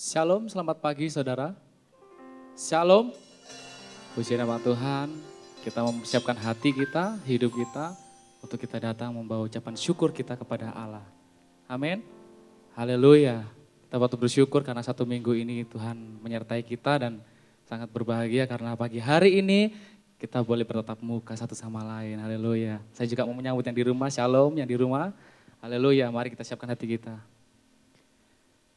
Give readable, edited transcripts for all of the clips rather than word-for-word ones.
Shalom, selamat pagi saudara. Shalom, puji nama Tuhan. Kita mempersiapkan hati kita, hidup kita, untuk kita datang membawa ucapan syukur kita kepada Allah. Amin. Haleluya. Kita patut bersyukur karena satu minggu ini Tuhan menyertai kita dan sangat berbahagia karena pagi hari ini kita boleh bertatap muka satu sama lain. Haleluya. Saya juga mau menyambut yang di rumah, shalom yang di rumah. Haleluya, mari kita siapkan hati kita.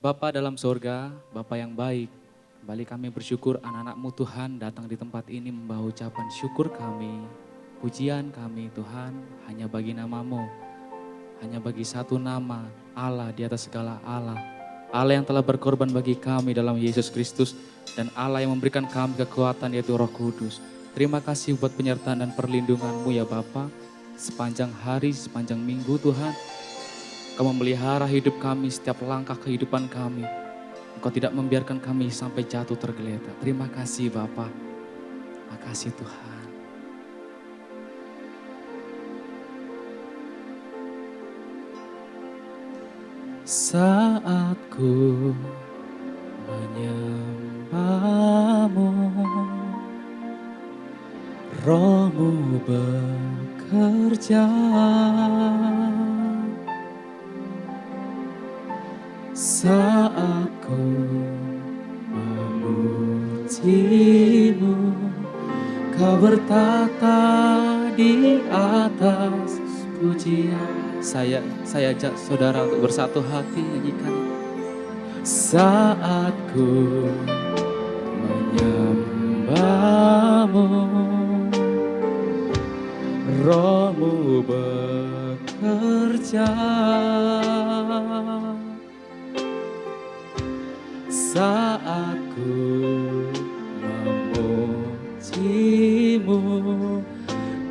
Bapa dalam surga, Bapa yang baik, kembali kami bersyukur anak-anak-Mu Tuhan datang di tempat ini membawa ucapan syukur kami, pujian kami Tuhan, hanya bagi nama-Mu, hanya bagi satu nama, Allah di atas segala Allah. Allah yang telah berkorban bagi kami dalam Yesus Kristus dan Allah yang memberikan kami kekuatan yaitu Roh Kudus. Terima kasih buat penyertaan dan perlindungan-Mu ya Bapa, sepanjang hari, sepanjang minggu Tuhan. Kau memelihara hidup kami, setiap langkah kehidupan kami. Engkau tidak membiarkan kami sampai jatuh tergeletak. Terima kasih Bapa. Terima kasih Tuhan. Saat ku menyembah-Mu, Roh-Mu bekerja. Saat ku memuji-Mu, Kau bertata di atas pujian. Saya ajak saudara untuk bersatu hati nyanyikan. Saat ku menyembah-Mu, Roh-Mu bekerja. Saat ku memuji-Mu,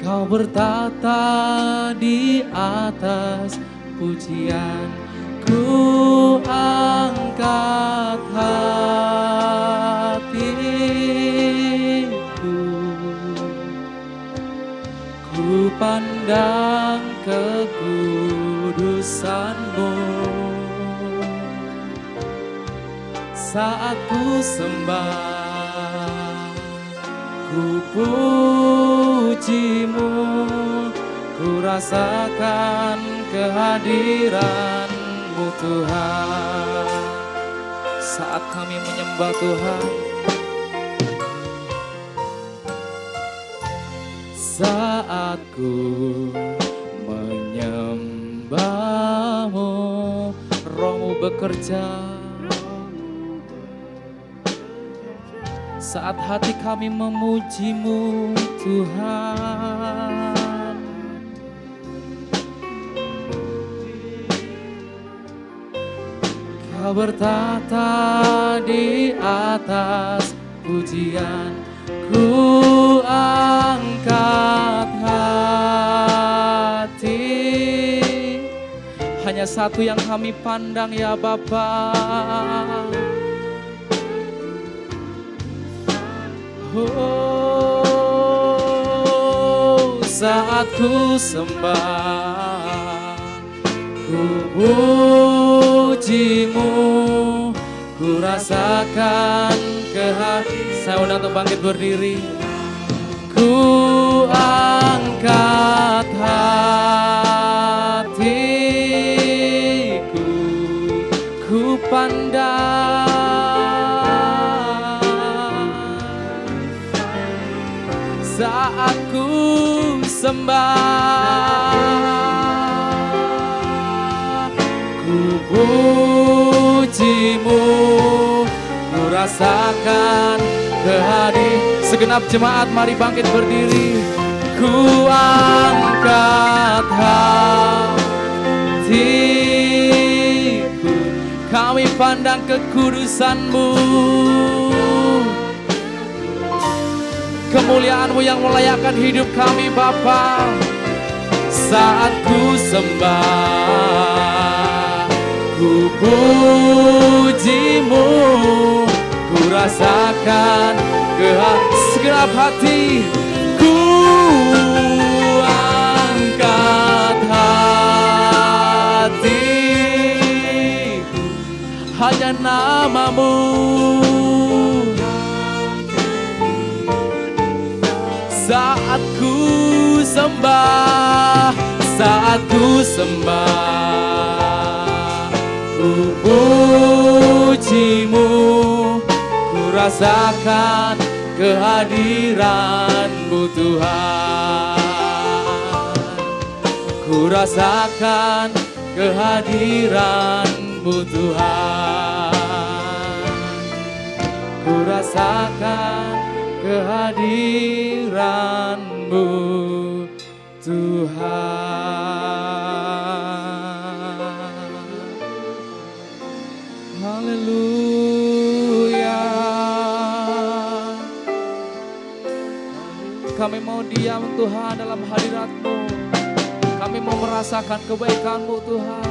Kau bertata di atas pujian. Ku angkat hatiku, ku pandang kekudusan-Mu. Saat ku sembah, ku puji-Mu, ku rasakan kehadiran-Mu Tuhan. Saat kami menyembah Tuhan, saat ku menyembah-Mu, Roh-Mu bekerja. Saat hati kami memuji-Mu Tuhan, Kau bertata di atas pujian. Ku angkat hati, hanya satu yang kami pandang ya Bapa. Oh, saat ku sembah, ku puji-Mu, ku rasakan kehadiran. Saya undang untuk bangkit berdiri. Ku angkat hatiku, ku pandang. Saat ku sembah, ku puji-Mu, ku rasakan kehadiran. Segenap jemaat mari bangkit berdiri. Ku angkat hatiku, kami pandang kekudusan-Mu. Kemuliaan-Mu yang melayakkan hidup kami Bapa. Saat ku sembah, ku puji-Mu, ku rasakan segenap hati. Ku angkat hatiku, hanya namamu. Saat ku sembah, saat ku sembah, ku pujimu, ku rasakan kehadiran-Mu Tuhan. Ku rasakan kehadiran-Mu Tuhan. Ku rasakan kehadiran-Mu Tuhan. Haleluya. Kami mau diam Tuhan dalam hadirat-Mu. Kami mau merasakan kebaikan-Mu Tuhan.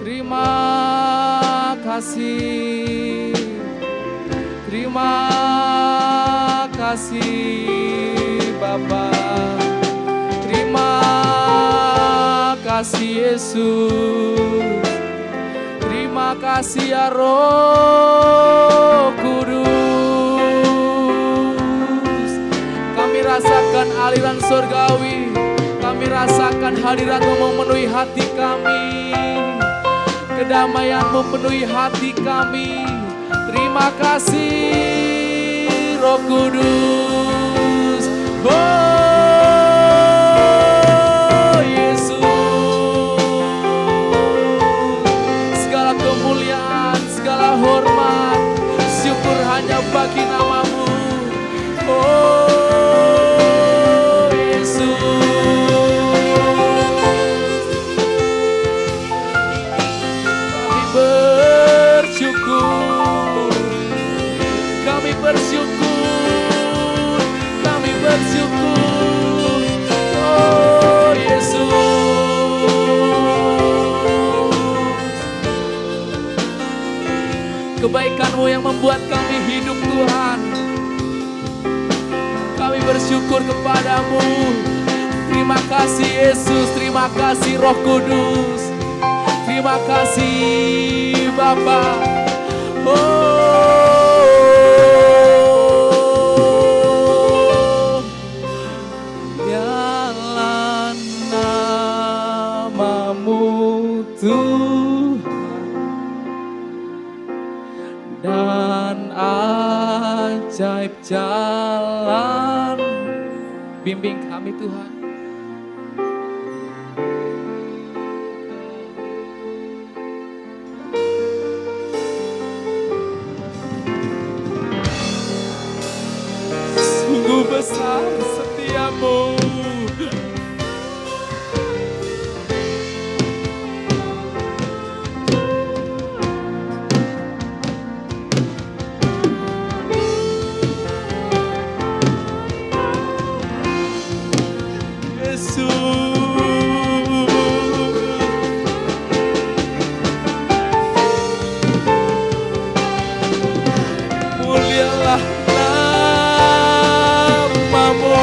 Terima kasih. Terima kasih Bapa. Terima kasih Yesus. Terima kasih ya Roh Kudus. Kami rasakan aliran surgawi. Kami rasakan hadirat-Mu memenuhi hati kami. Kedamaian-Mu penuhi hati kami. Terima kasih Roh Kudus. Oh Yesus. Segala kemuliaan, segala hormat, syukur hanya bagi nama-Mu. Oh Yesus. Kami bersyukur. Kami bersyukur, kami bersyukur, oh Yesus. Kebaikan-Mu yang membuat kami hidup Tuhan. Kami bersyukur kepada-Mu. Terima kasih Yesus, terima kasih Roh Kudus. Terima kasih Bapa. Tuhan dan ajaib jalan, bimbing kami Tuhan. Sungguh besar setia-Mu. Mulialah nama-Mu.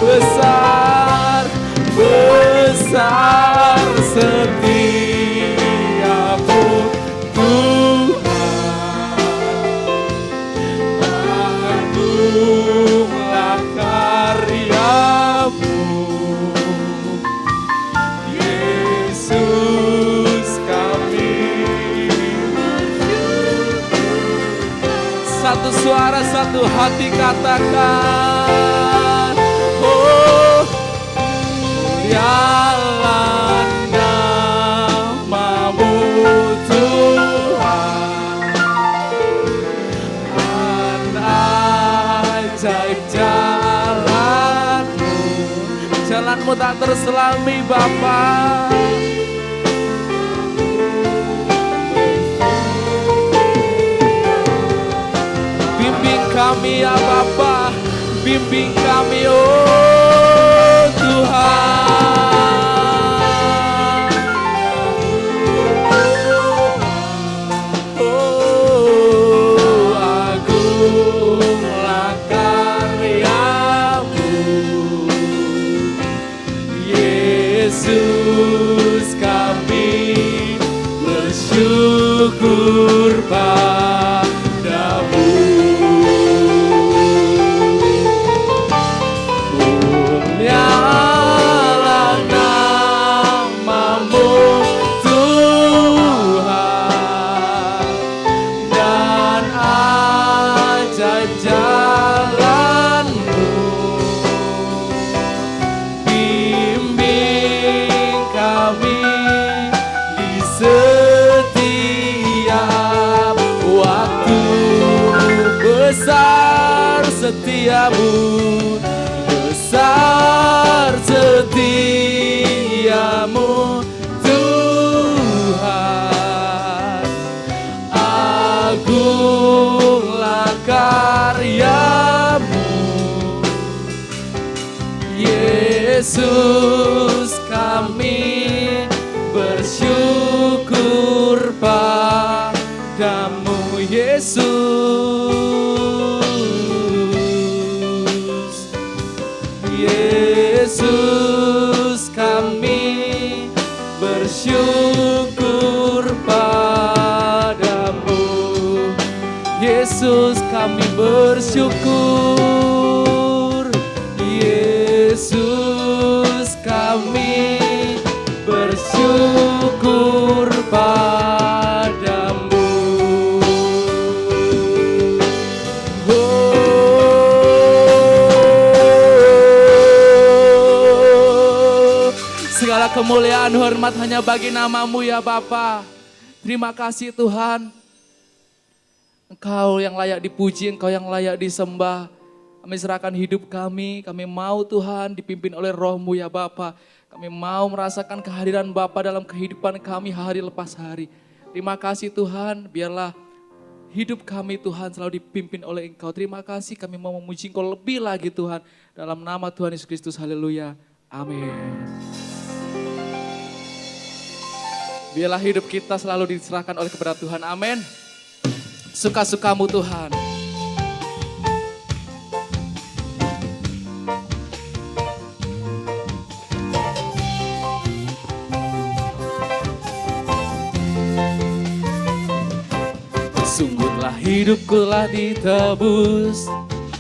Besar setiamu Tuhan, agunglah karya-Mu Yesus kami. Satu suara, satu hati katakan, oh mulialah nama-Mu Tuhan, dan ajaib jalan-Mu. Jalan-Mu tak terselami Bapa. kami ya Bapa, bimbing kami oh Tuhan. Oh agunglah karyamu Yesus, kami bersyukur padamu. Munyalah namamu Tuhan, dan ajaib jalanmu. Bimbing kami di setiap waktu, besar setiamu, besar setiamu Tuhan. Agunglah karyamu Yesus, kami bersyukur padamu Yesus. Yesus, kami bersyukur padamu. Yesus, kami bersyukur. Yesus, kami bersyukur padamu. Segala kemuliaan, hormat hanya bagi namamu ya Bapa. Terima kasih Tuhan. Engkau yang layak dipuji, Engkau yang layak disembah. Kami serahkan hidup kami mau Tuhan dipimpin oleh Roh-Mu ya Bapa. Kami mau merasakan kehadiran Bapa dalam kehidupan kami hari lepas hari. Terima kasih Tuhan, biarlah hidup kami Tuhan selalu dipimpin oleh Engkau. Terima kasih, kami mau memuji Engkau lebih lagi Tuhan. Dalam nama Tuhan Yesus Kristus, haleluya, amin. Biarlah hidup kita selalu diserahkan oleh kepada Tuhan, amin. Suka-sukamu Tuhan. Sungguhlah hidupku telah ditebus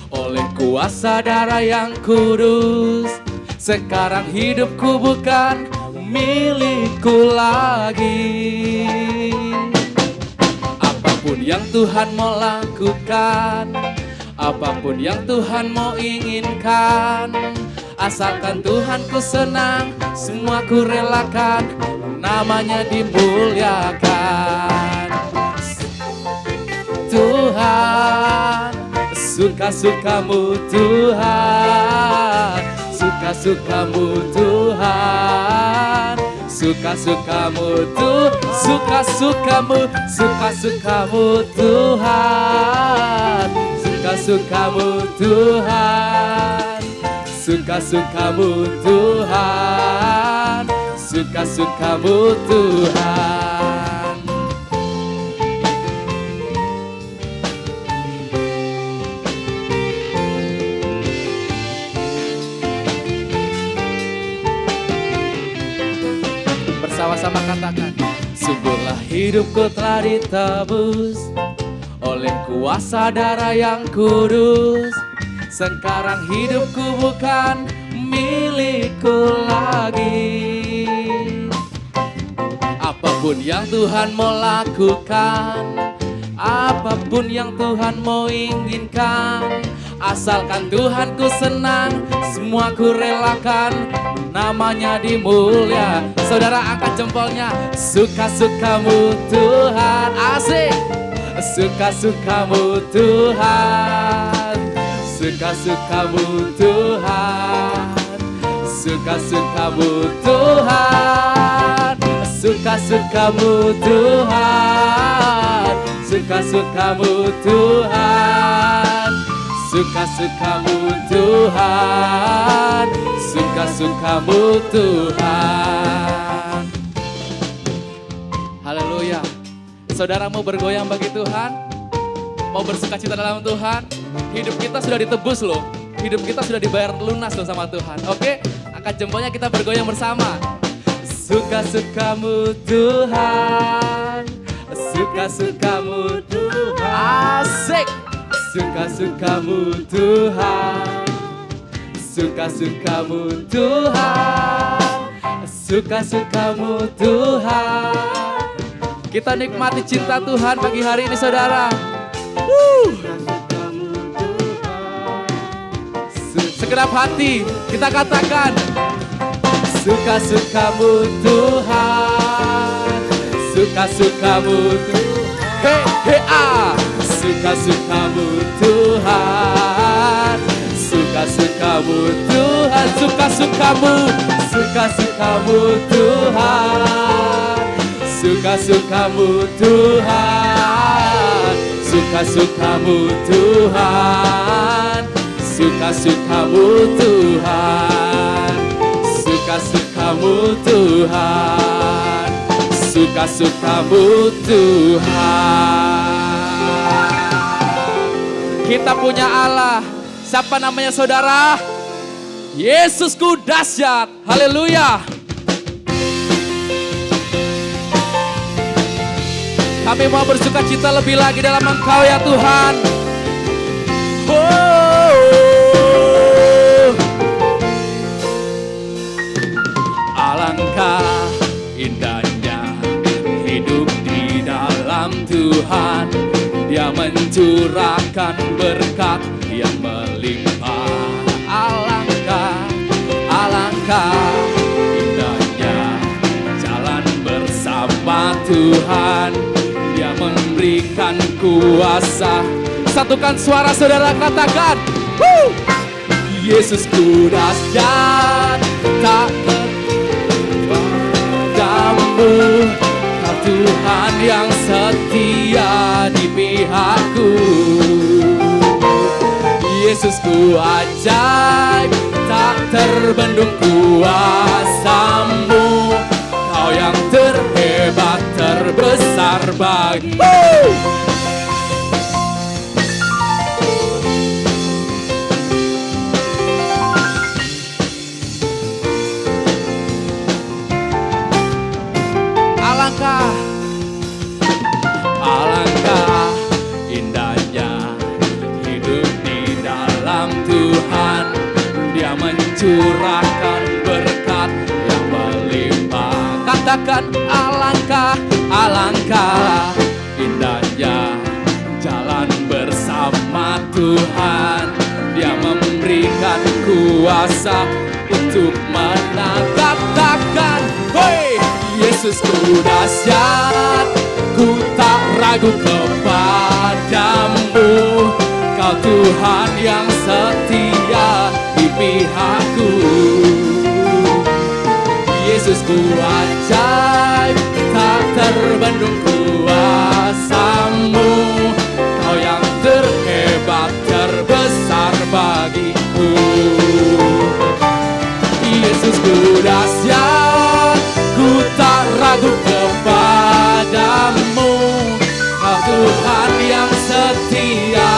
oleh kuasa darah yang kudus. Sekarang hidupku bukan milikku lagi. Apapun yang Tuhan mau lakukan, apapun yang Tuhan mau inginkan, asalkan Tuhanku senang, semua ku relakan, namanya dimuliakan. Tuhan, suka-sukamu Tuhan, suka-sukamu Tuhan, suka-sukamu Tuhan, suka-sukamu, suka-sukamu Tuhan, suka-sukamu Tuhan, suka-sukamu Tuhan, suka-sukamu Tuhan. Sama-sama katakan, sungguhlah hidupku telah ditebus oleh kuasa darah yang kudus. Sekarang hidupku bukan milikku lagi. Apapun yang Tuhan mau lakukan, apapun yang Tuhan mau inginkan, asalkan Tuhanku senang, semua ku relakan, namanya dimulia. Saudara angkat jempolnya, suka-sukamu Tuhan, asik. Suka-sukamu Tuhan, suka-sukamu Tuhan, suka-sukamu Tuhan, suka-sukamu Tuhan, suka-sukamu Tuhan, Suka-sukamu Tuhan, suka-sukamu Tuhan. Haleluya. Saudara mau bergoyang bagi Tuhan? Mau bersukacita dalam Tuhan? Hidup kita sudah ditebus loh. Hidup kita sudah dibayar lunas loh sama Tuhan. Oke, angkat jempolnya kita bergoyang bersama. Suka-sukamu Tuhan, suka-sukamu Tuhan. Asik. Suka-sukamu Tuhan, suka-sukamu Tuhan, suka-sukamu Tuhan. Kita nikmati cinta Tuhan pagi hari ini saudara. Segenap hati kita katakan, suka-sukamu Tuhan, suka-sukamu Tuhan. Hey, hey, ah. Suka-sukamu Tuhan, suka-sukamu Tuhan, suka-sukamu, suka-sukamu Tuhan, suka-sukamu Tuhan, suka-sukamu Tuhan, suka-sukamu Tuhan, suka-sukamu Tuhan, suka-sukamu Tuhan. Kita punya Allah. Siapa namanya saudara? Yesusku dahsyat. Haleluya. Kami mau bersukacita lebih lagi dalam Engkau ya Tuhan. Alangkah indahnya hidup di dalam Tuhan. Dia mencurahkan berkat yang melimpah. Alangkah, alangkah indahnya jalan bersama Tuhan. Dia memberikan kuasa. Satukan suara saudara katakan, Yesusku dahsyat, tak terpadamu. Tuhan yang setia di pihakku. Yesusku ajaib, tak terbendung kuasa-Mu. Kau yang terhebat, terbesar bagi. Alangkah indahnya hidup di dalam Tuhan. Dia mencurahkan berkat yang melimpah. Katakan alangkah, alangkah indahnya jalan bersama Tuhan. Dia memberikan kuasa untuk menang. Katakan, hei, Yesusku dahsyat, ku tak ragu kepadamu. Kau Tuhan yang setia di pihakku. Yesusku ajaib, tak terbendung kuasa-Mu. Kau yang terhebat, terbesar bagiku. Yesusku dahsyat, ku tak ragu kepadamu. Kau Tuhan yang setia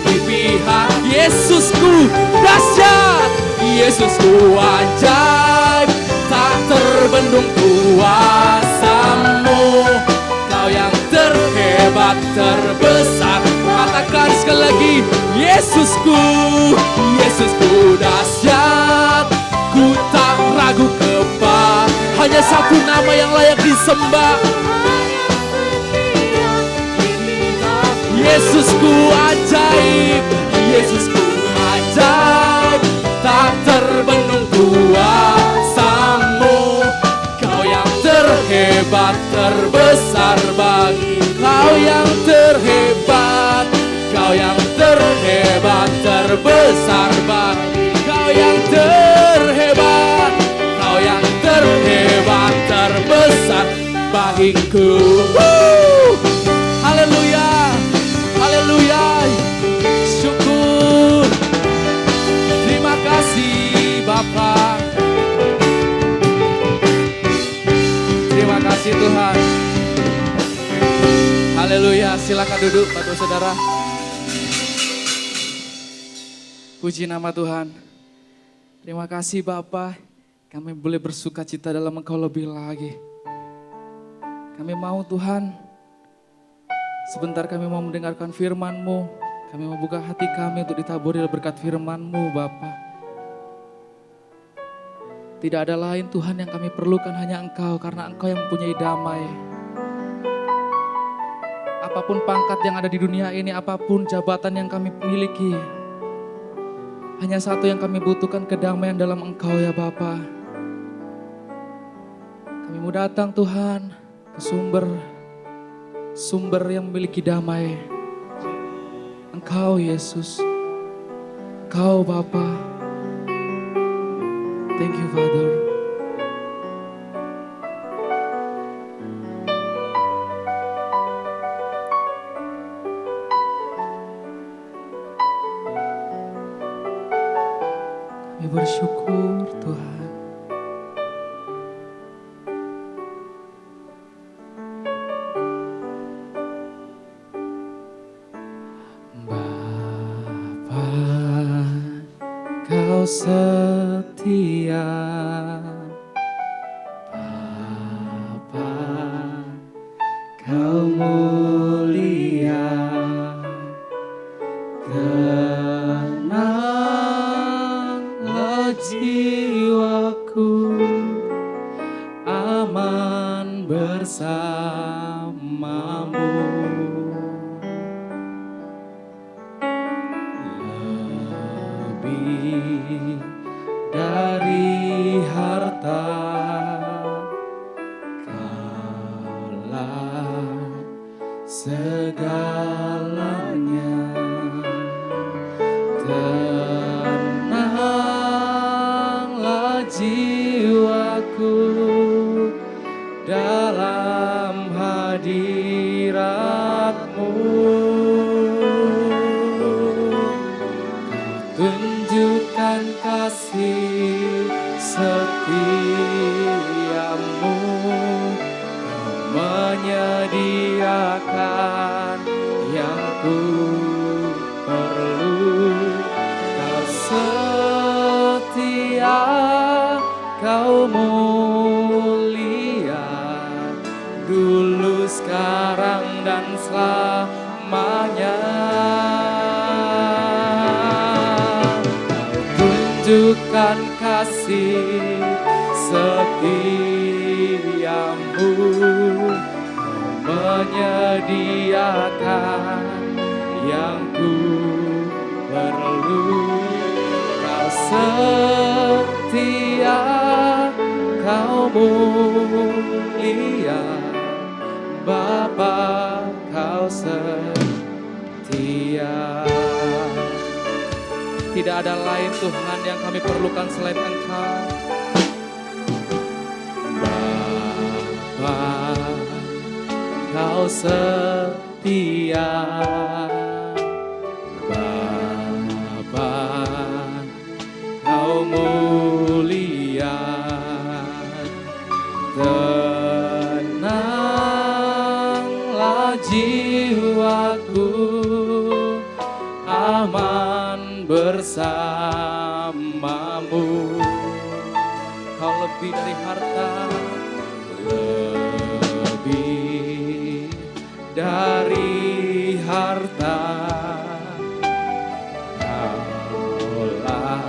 di pihak. Yesusku dahsyat, Yesusku ajaib, tak terbendung kuasa-Mu. Kau yang terhebat, terbesar. Katakan sekali lagi, Yesusku, Yesusku dahsyat, ku tak ragu kepadamu. Hanya satu nama yang layak disembah. Yesusku ajaib, Yesusku ajaib, tak terbendung kuasa-Mu. Kau yang terhebat, terbesar bagi. Kau yang terhebat, Kau yang terhebat, terbesar bagi. Kau yang terhebat, Kau yang terhebat, terbesar bagiku. Haleluya, haleluya, syukur. duduk Bapak Saudara. Puji nama Tuhan. Terima kasih Bapa, kami boleh bersuka cita dalam Engkau lebih lagi. Kami mau Tuhan, sebentar kami mau mendengarkan firman-Mu. Kami mau buka hati kami untuk ditaburi berkat firman-Mu Bapa. Tidak ada lain Tuhan yang kami perlukan, hanya Engkau, karena Engkau yang mempunyai damai. Apapun pangkat yang ada di dunia ini, apapun jabatan yang kami miliki, hanya satu yang kami butuhkan, kedamaian dalam Engkau ya Bapa. Kami mau datang Tuhan ke sumber yang memiliki damai. Engkau Yesus, Engkau Bapa. Thank you Father. Kami bersyukur Tuhan. Bapa, Kau setia. Bapa, Kau mulia. Tenanglah jiwaku, aman bersamamu. Lebih dari harta, Kaulah segalanya. Tenanglah jiwaku dalam hadirat-Mu. Kau tunjukkan kasih setiamu, Kau menyediakan yang ku perlu. Kau setia, Kau mulia, dulu, sekarang, dan selamanya. Kau tunjukkan kasih setiamu, Kau menyediakan yang ku perlu. Kau setia, Kau mulia, Bapa, Kau setia. Tidak ada lain Tuhan yang kami perlukan selain Engkau. Bapa, Kau setia. Bapa, Kau mulia. Tenanglah jiwaku, aman bersamamu. Kau lebih dari harta, lebih dari harta. Kaulah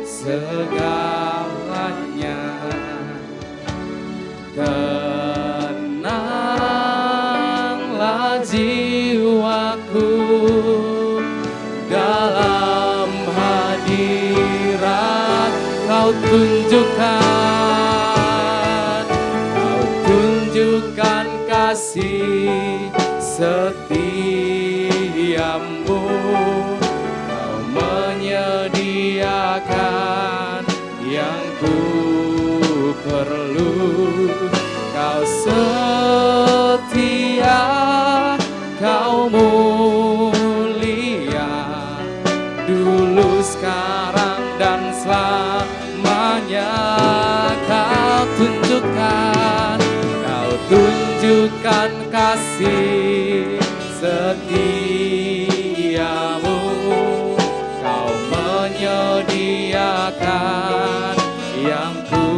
segalanya. Tenanglah jiwaku dalam hadirat. Kau tunjukkan kasih setiamu, Kau menyediakan yang ku perlu. Kau setia, Kau mulia, dulu, sekarang, dan selamanya. Kau tunjukkan kasih setiamu, kau menyediakan yang ku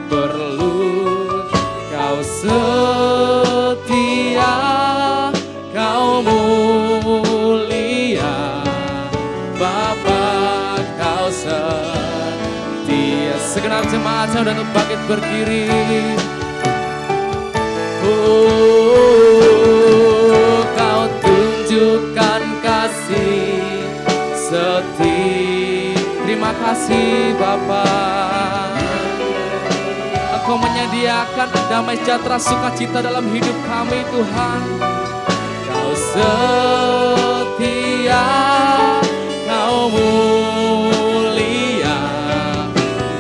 perlu. Kau setia, kau mulia, Bapa, kau setia. Segenap jemaat sudah bangkit berdiri. Kau tunjukkan kasih setia. Terima kasih Bapa. Engkau menyediakan damai sejahtera sukacita dalam hidup kami Tuhan. Kau setia, kau mulia,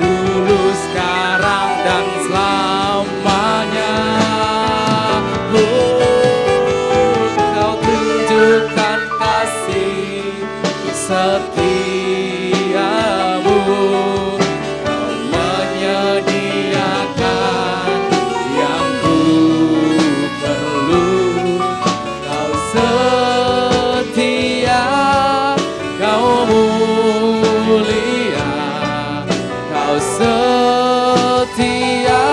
dulu sekarang dan selamanya. Kau tunjukkan kasih setiamu, kau menyediakan yang ku perlu. Kau setia, kau mulia, kau setia,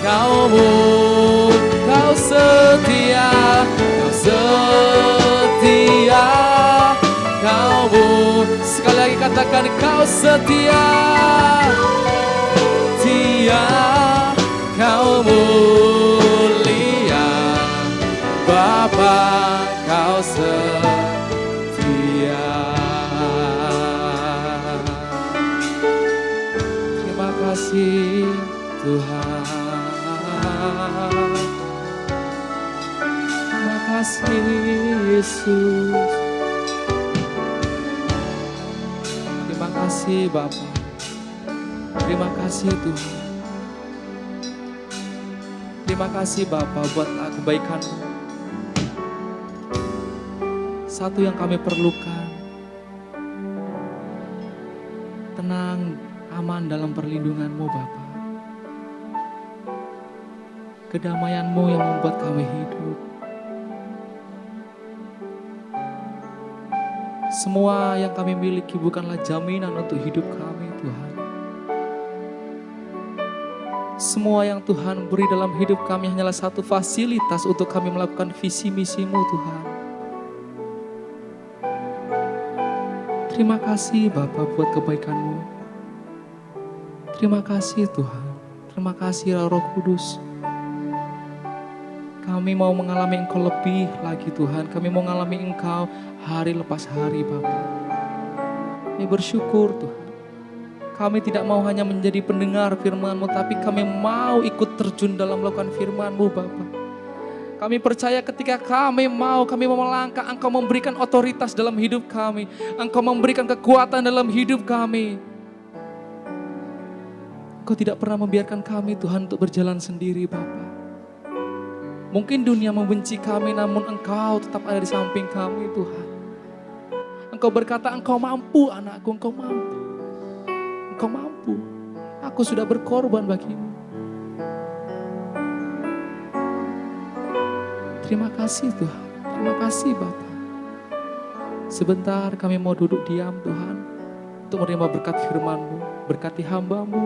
kau setia, kau setia, kau sekali lagi katakan kau setia, setia, kau mulia, Bapa, kau setia. Terima kasih Tuhan. Terima kasih Yesus. Terima kasih Bapa. Terima kasih Tuhan. Terima kasih Bapa buat kebaikan-Mu. Satu yang kami perlukan, tenang, aman dalam perlindungan-Mu Bapa. Kedamaian-Mu yang membuat kami hidup. Semua yang kami miliki bukanlah jaminan untuk hidup kami Tuhan. Semua yang Tuhan beri dalam hidup kami hanyalah satu fasilitas untuk kami melakukan visi misi-Mu Tuhan. Terima kasih Bapa buat kebaikan-Mu. Terima kasih Tuhan. Terima kasih Roh Kudus. Kami mau mengalami Engkau lebih lagi Tuhan. Kami mau mengalami Engkau hari lepas hari Bapa. Kami bersyukur Tuhan. Kami tidak mau hanya menjadi pendengar firman-Mu, tapi kami mau ikut terjun dalam melakukan firman-Mu Bapa. Kami percaya ketika kami mau melangkah, Engkau memberikan otoritas dalam hidup kami. Engkau memberikan kekuatan dalam hidup kami. Engkau tidak pernah membiarkan kami Tuhan untuk berjalan sendiri Bapa. Mungkin dunia membenci kami, namun Engkau tetap ada di samping kami Tuhan. Engkau berkata, Engkau mampu anakku, Engkau mampu. Engkau mampu. Aku sudah berkorban bagimu. Terima kasih Tuhan. Terima kasih Bapa. Sebentar kami mau duduk diam Tuhan. Untuk menerima berkat firman-Mu. Berkati hamba-Mu.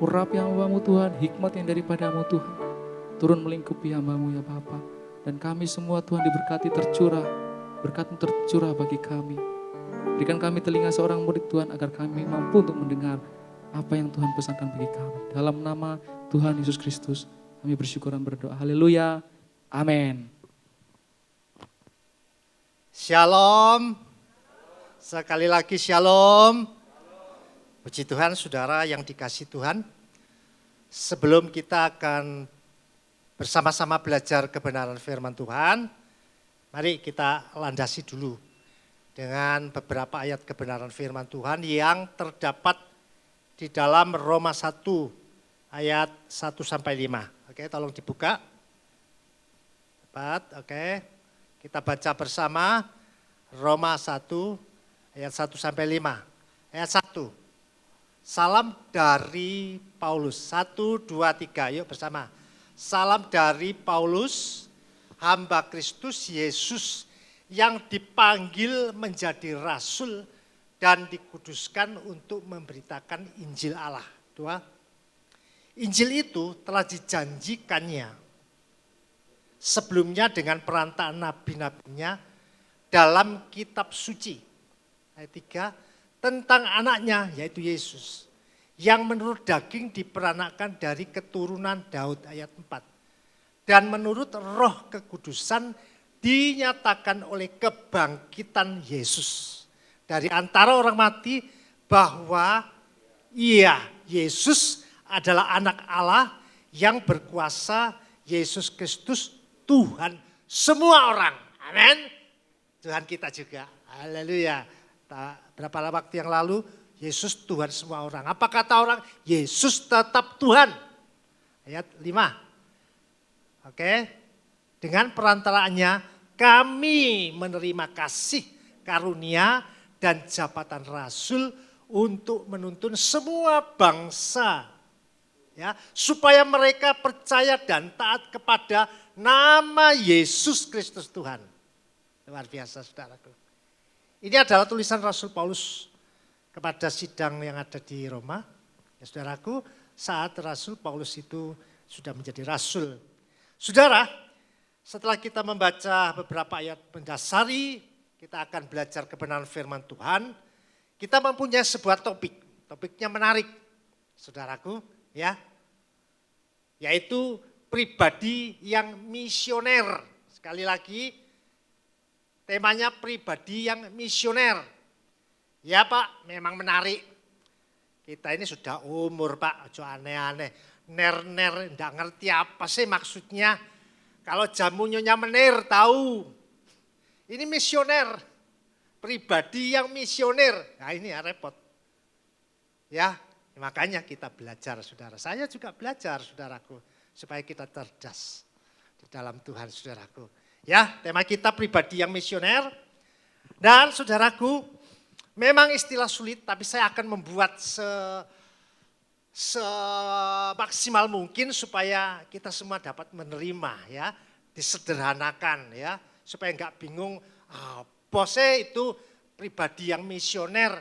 Urapi hamba-Mu Tuhan. Hikmat yang daripada-Mu Tuhan. Turun melingkupi hamba-Mu ya Bapa. Dan kami semua Tuhan diberkati tercurah. Berkat-Mu tercurah bagi kami. Berikan kami telinga seorang murid Tuhan agar kami mampu untuk mendengar apa yang Tuhan pesankan bagi kami. Dalam nama Tuhan Yesus Kristus kami bersyukur dan berdoa. Haleluya. Amin. Shalom. Sekali lagi shalom. Puji Tuhan saudara yang dikasihi Tuhan. Sebelum kita akan bersama-sama belajar kebenaran firman Tuhan, mari kita landasi dulu dengan beberapa ayat kebenaran firman Tuhan yang terdapat di dalam Roma 1 ayat 1-5. Oke, tolong dibuka. Oke, kita baca bersama Roma 1 ayat 1-5. Ayat 1. Salam dari Paulus. 1, 2, 3. Yuk bersama. Salam dari Paulus, hamba Kristus Yesus yang dipanggil menjadi rasul dan dikuduskan untuk memberitakan Injil Allah. 2. Injil itu telah dijanjikannya sebelumnya dengan perantara nabi-nabinya dalam kitab suci. Ayat 3, tentang anaknya yaitu Yesus yang menurut daging diperanakkan dari keturunan Daud. Ayat 4. Dan menurut roh kekudusan dinyatakan oleh kebangkitan Yesus dari antara orang mati bahwa Yesus adalah anak Allah yang berkuasa, Yesus Kristus Tuhan semua orang. Amin. Tuhan kita juga. Haleluya. Berapa waktu yang lalu Yesus Tuhan semua orang. Apa kata orang? Yesus tetap Tuhan. Ayat 5. Oke. Dengan perantaraannya kami menerima kasih karunia dan jabatan rasul untuk menuntun semua bangsa, ya, supaya mereka percaya dan taat kepada nama Yesus Kristus Tuhan. Luar biasa, saudaraku. Ini adalah tulisan Rasul Paulus kepada sidang yang ada di Roma. Ya, saudaraku, saat Rasul Paulus itu sudah menjadi rasul. Saudara, setelah kita membaca beberapa ayat mendasari, kita akan belajar kebenaran firman Tuhan. Kita mempunyai sebuah topik. Topiknya menarik, saudaraku, ya. Yaitu pribadi yang misioner. Sekali lagi, temanya pribadi yang misioner. Ya Pak, memang menarik. Kita ini sudah umur Pak, jangan aneh-aneh. Ner-ner, enggak ngerti apa sih maksudnya. Kalau jamu Nyonya Menir tahu. Ini misioner, pribadi yang misioner. Nah ini ya repot. Ya, makanya kita belajar saudara. Saya juga belajar saudaraku. Supaya kita cerdas di dalam Tuhan saudaraku. Ya, tema kita pribadi yang misioner. Dan saudaraku, memang istilah sulit tapi saya akan membuat semaksimal mungkin supaya kita semua dapat menerima ya. Disederhanakan ya. Supaya enggak bingung, bosnya itu pribadi yang misioner.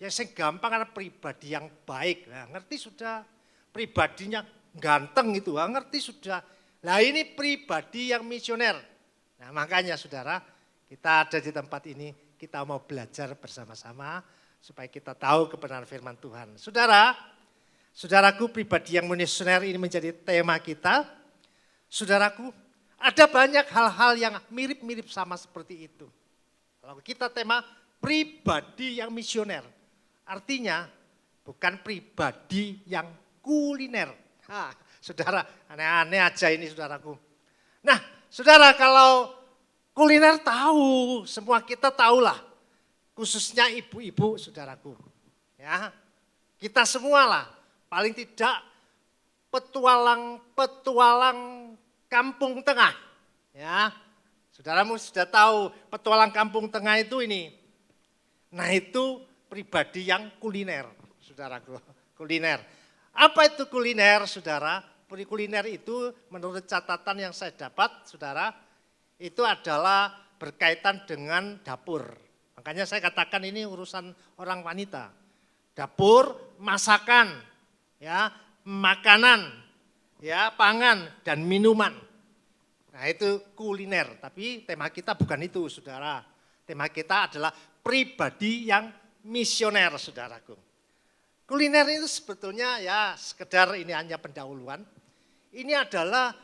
Yang saya gampang karena pribadi yang baik. Nah, ngerti sudah pribadinya ganteng itu, ngerti sudah. Nah ini pribadi yang misioner. Nah makanya saudara, kita ada di tempat ini, kita mau belajar bersama-sama supaya kita tahu kebenaran firman Tuhan. Saudara, saudaraku pribadi yang misioner ini menjadi tema kita. Saudaraku, ada banyak hal-hal yang mirip-mirip sama seperti itu. Kalau kita tema pribadi yang misioner, artinya bukan pribadi yang kuliner. Nah, saudara, aneh-aneh aja ini saudaraku. Nah, saudara kalau kuliner tahu, semua kita tahulah. Khususnya ibu-ibu saudaraku. Ya, kita semualah, paling tidak petualang Kampung Tengah, ya, saudaramu sudah tahu petualang Kampung Tengah itu ini. Nah itu pribadi yang kuliner, saudaraku, kuliner. Apa itu kuliner, saudara? Kuliner itu menurut catatan yang saya dapat, saudara, itu adalah berkaitan dengan dapur. Makanya saya katakan ini urusan orang wanita. Dapur, masakan, ya, makanan. Ya, pangan dan minuman. Nah itu kuliner, tapi tema kita bukan itu saudara. Tema kita adalah pribadi yang misioner saudaraku. Kuliner itu sebetulnya ya sekedar ini hanya pendahuluan. Ini adalah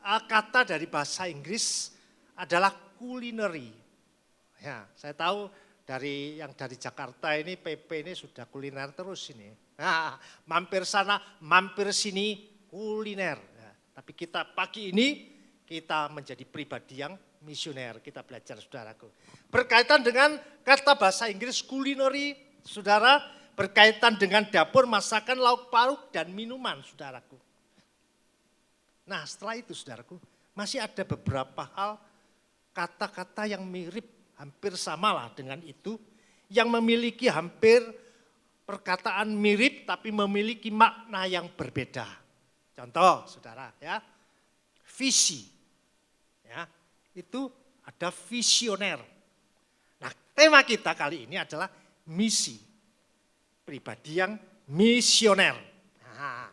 kata dari bahasa Inggris adalah culinary. Ya, saya tahu dari Jakarta ini PP ini sudah kuliner terus ini. Nah, mampir sana, mampir sini. Kuliner. Ya, tapi kita pagi ini kita menjadi pribadi yang misioner. Kita belajar saudaraku. Berkaitan dengan kata bahasa Inggris culinary, saudara, berkaitan dengan dapur, masakan, lauk pauk dan minuman saudaraku. Nah setelah itu saudaraku, masih ada beberapa hal kata-kata yang mirip, hampir samalah dengan itu, yang memiliki hampir perkataan mirip tapi memiliki makna yang berbeda. Contoh, saudara, ya, visi, Ya, itu ada visioner. Nah, tema kita kali ini adalah misi. Pribadi yang misioner. Nah,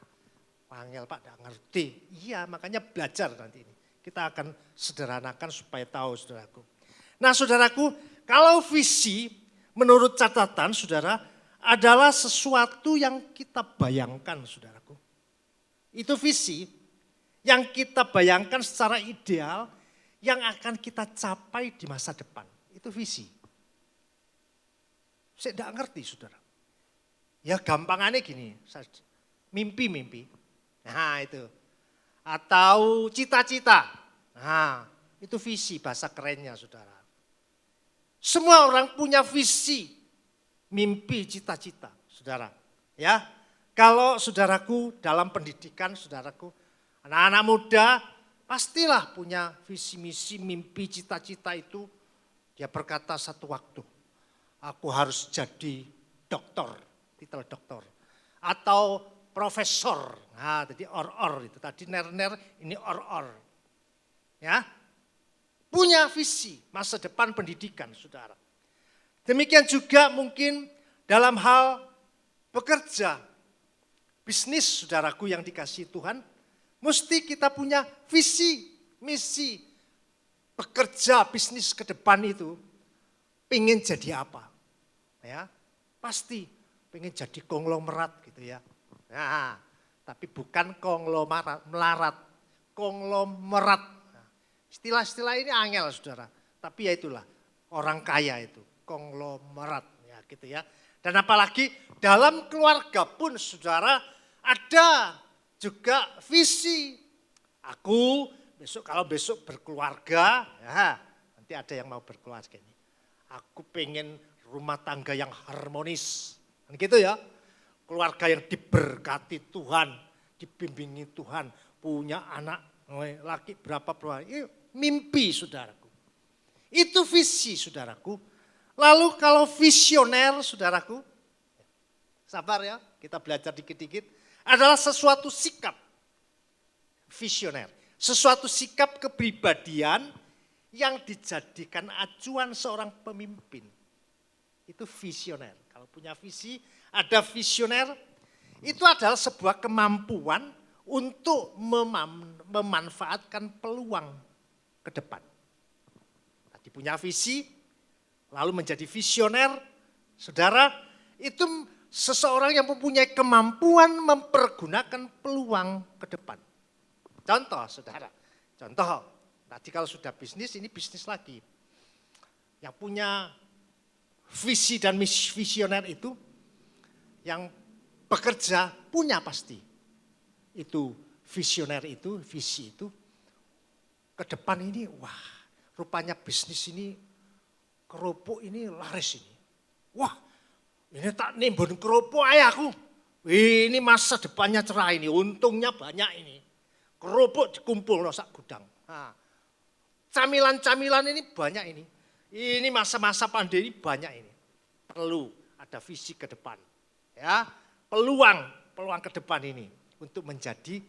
panggil Pak, tidak ngerti. Iya, makanya belajar nanti ini. Kita akan sederhanakan supaya tahu, saudaraku. Nah, saudaraku, kalau visi menurut catatan, saudara, adalah sesuatu yang kita bayangkan, saudaraku. Itu visi yang kita bayangkan secara ideal, yang akan kita capai di masa depan. Itu visi. Saya tidak ngerti, saudara. Ya gampangannya gini, mimpi-mimpi. Nah itu. Atau cita-cita. Nah itu visi, bahasa kerennya, saudara. Semua orang punya visi, mimpi, cita-cita, saudara. Ya, kalau saudaraku dalam pendidikan, saudaraku, anak-anak muda pastilah punya visi, misi, mimpi, cita-cita itu. Dia berkata satu waktu, aku harus jadi dokter, titel dokter. Atau profesor, nah jadi or-or itu. Tadi ner-ner, ini or-or. Ya, punya visi masa depan pendidikan, saudara. Demikian juga mungkin dalam hal bekerja, bisnis, saudaraku yang dikasihi Tuhan, mesti kita punya visi, misi, bekerja, bisnis ke depan itu, pengen jadi apa? Ya, pasti pengen jadi konglomerat gitu ya. Nah, tapi bukan konglomerat, melarat, konglomerat. Istilah-istilah ini angel, saudara. Tapi ya itulah, orang kaya itu, konglomerat. Ya gitu ya. Dan apalagi dalam keluarga pun, saudara, ada juga visi. Aku kalau besok berkeluarga, ya nanti ada yang mau berkeluarga ini. Aku pengen rumah tangga yang harmonis. Kan gitu ya. Keluarga yang diberkati Tuhan, dibimbingi Tuhan, punya anak, laki berapa mimpi, saudaraku. Itu visi, saudaraku. Lalu kalau visioner, saudaraku, sabar ya, kita belajar dikit-dikit, adalah sesuatu sikap visioner. Sesuatu sikap kepribadian yang dijadikan acuan seorang pemimpin. Itu visioner. Kalau punya visi, ada visioner, itu adalah sebuah kemampuan untuk memanfaatkan peluang ke depan. Tadi punya visi, lalu menjadi visioner, saudara, itu seseorang yang mempunyai kemampuan mempergunakan peluang ke depan. Contoh, saudara, contoh, tadi kalau sudah bisnis, ini bisnis lagi. Yang punya visi dan visioner itu, yang bekerja punya pasti. Itu visioner itu, visi itu, ke depan ini, wah rupanya bisnis ini, kerupuk ini laris ini. Wah ini tak nimbun kerupuk ayahku. Ini masa depannya cerah ini, untungnya banyak ini. Kerupuk dikumpul sak gudang. Nah, camilan-camilan ini banyak ini. Ini masa-masa pandemi banyak ini. Perlu ada visi ke depan. Ya, peluang ke depan ini untuk menjadi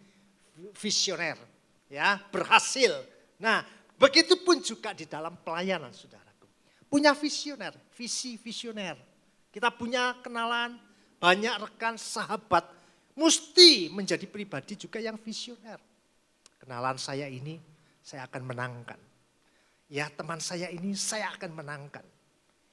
visioner, ya, berhasil. Nah, begitupun juga di dalam pelayanan, saudaraku. Punya visioner, visi visioner. Kita punya kenalan, banyak rekan, sahabat, mesti menjadi pribadi juga yang visioner. Kenalan saya ini, saya akan menangkan. Ya, teman saya ini, saya akan menangkan.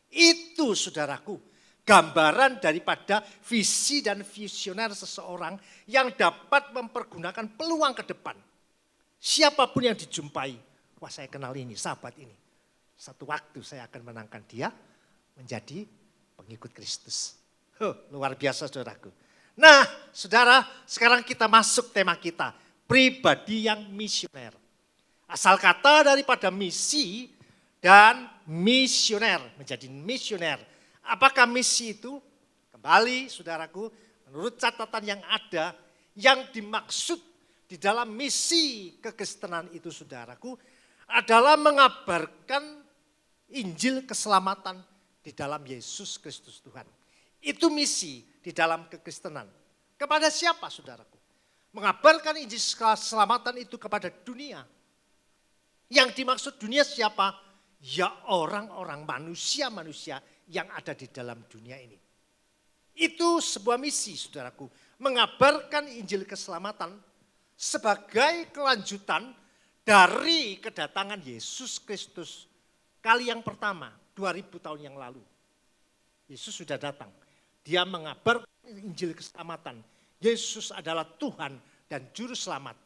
Itu, saudaraku, gambaran daripada visi dan visioner seseorang yang dapat mempergunakan peluang ke depan. Siapapun yang dijumpai, wah saya kenal ini, sahabat ini. Satu waktu saya akan menangkan dia menjadi pengikut Kristus. Luar biasa, saudaraku. Nah, saudara, sekarang kita masuk tema kita, pribadi yang misioner. Asal kata daripada misi dan misioner, menjadi misioner. Apakah misi itu? Kembali saudaraku, menurut catatan yang ada, yang dimaksud di dalam misi kekristenan itu, saudaraku, adalah mengabarkan Injil keselamatan di dalam Yesus Kristus Tuhan. Itu misi di dalam kekristenan. Kepada siapa, saudaraku? Mengabarkan Injil keselamatan itu kepada dunia. Yang dimaksud dunia siapa? Ya orang-orang manusia-manusia yang ada di dalam dunia ini. Itu sebuah misi saudaraku. Mengabarkan Injil keselamatan sebagai kelanjutan dari kedatangan Yesus Kristus. Kali yang pertama 2000 tahun yang lalu. Yesus sudah datang. Dia mengabarkan Injil keselamatan. Yesus adalah Tuhan dan Juru Selamat.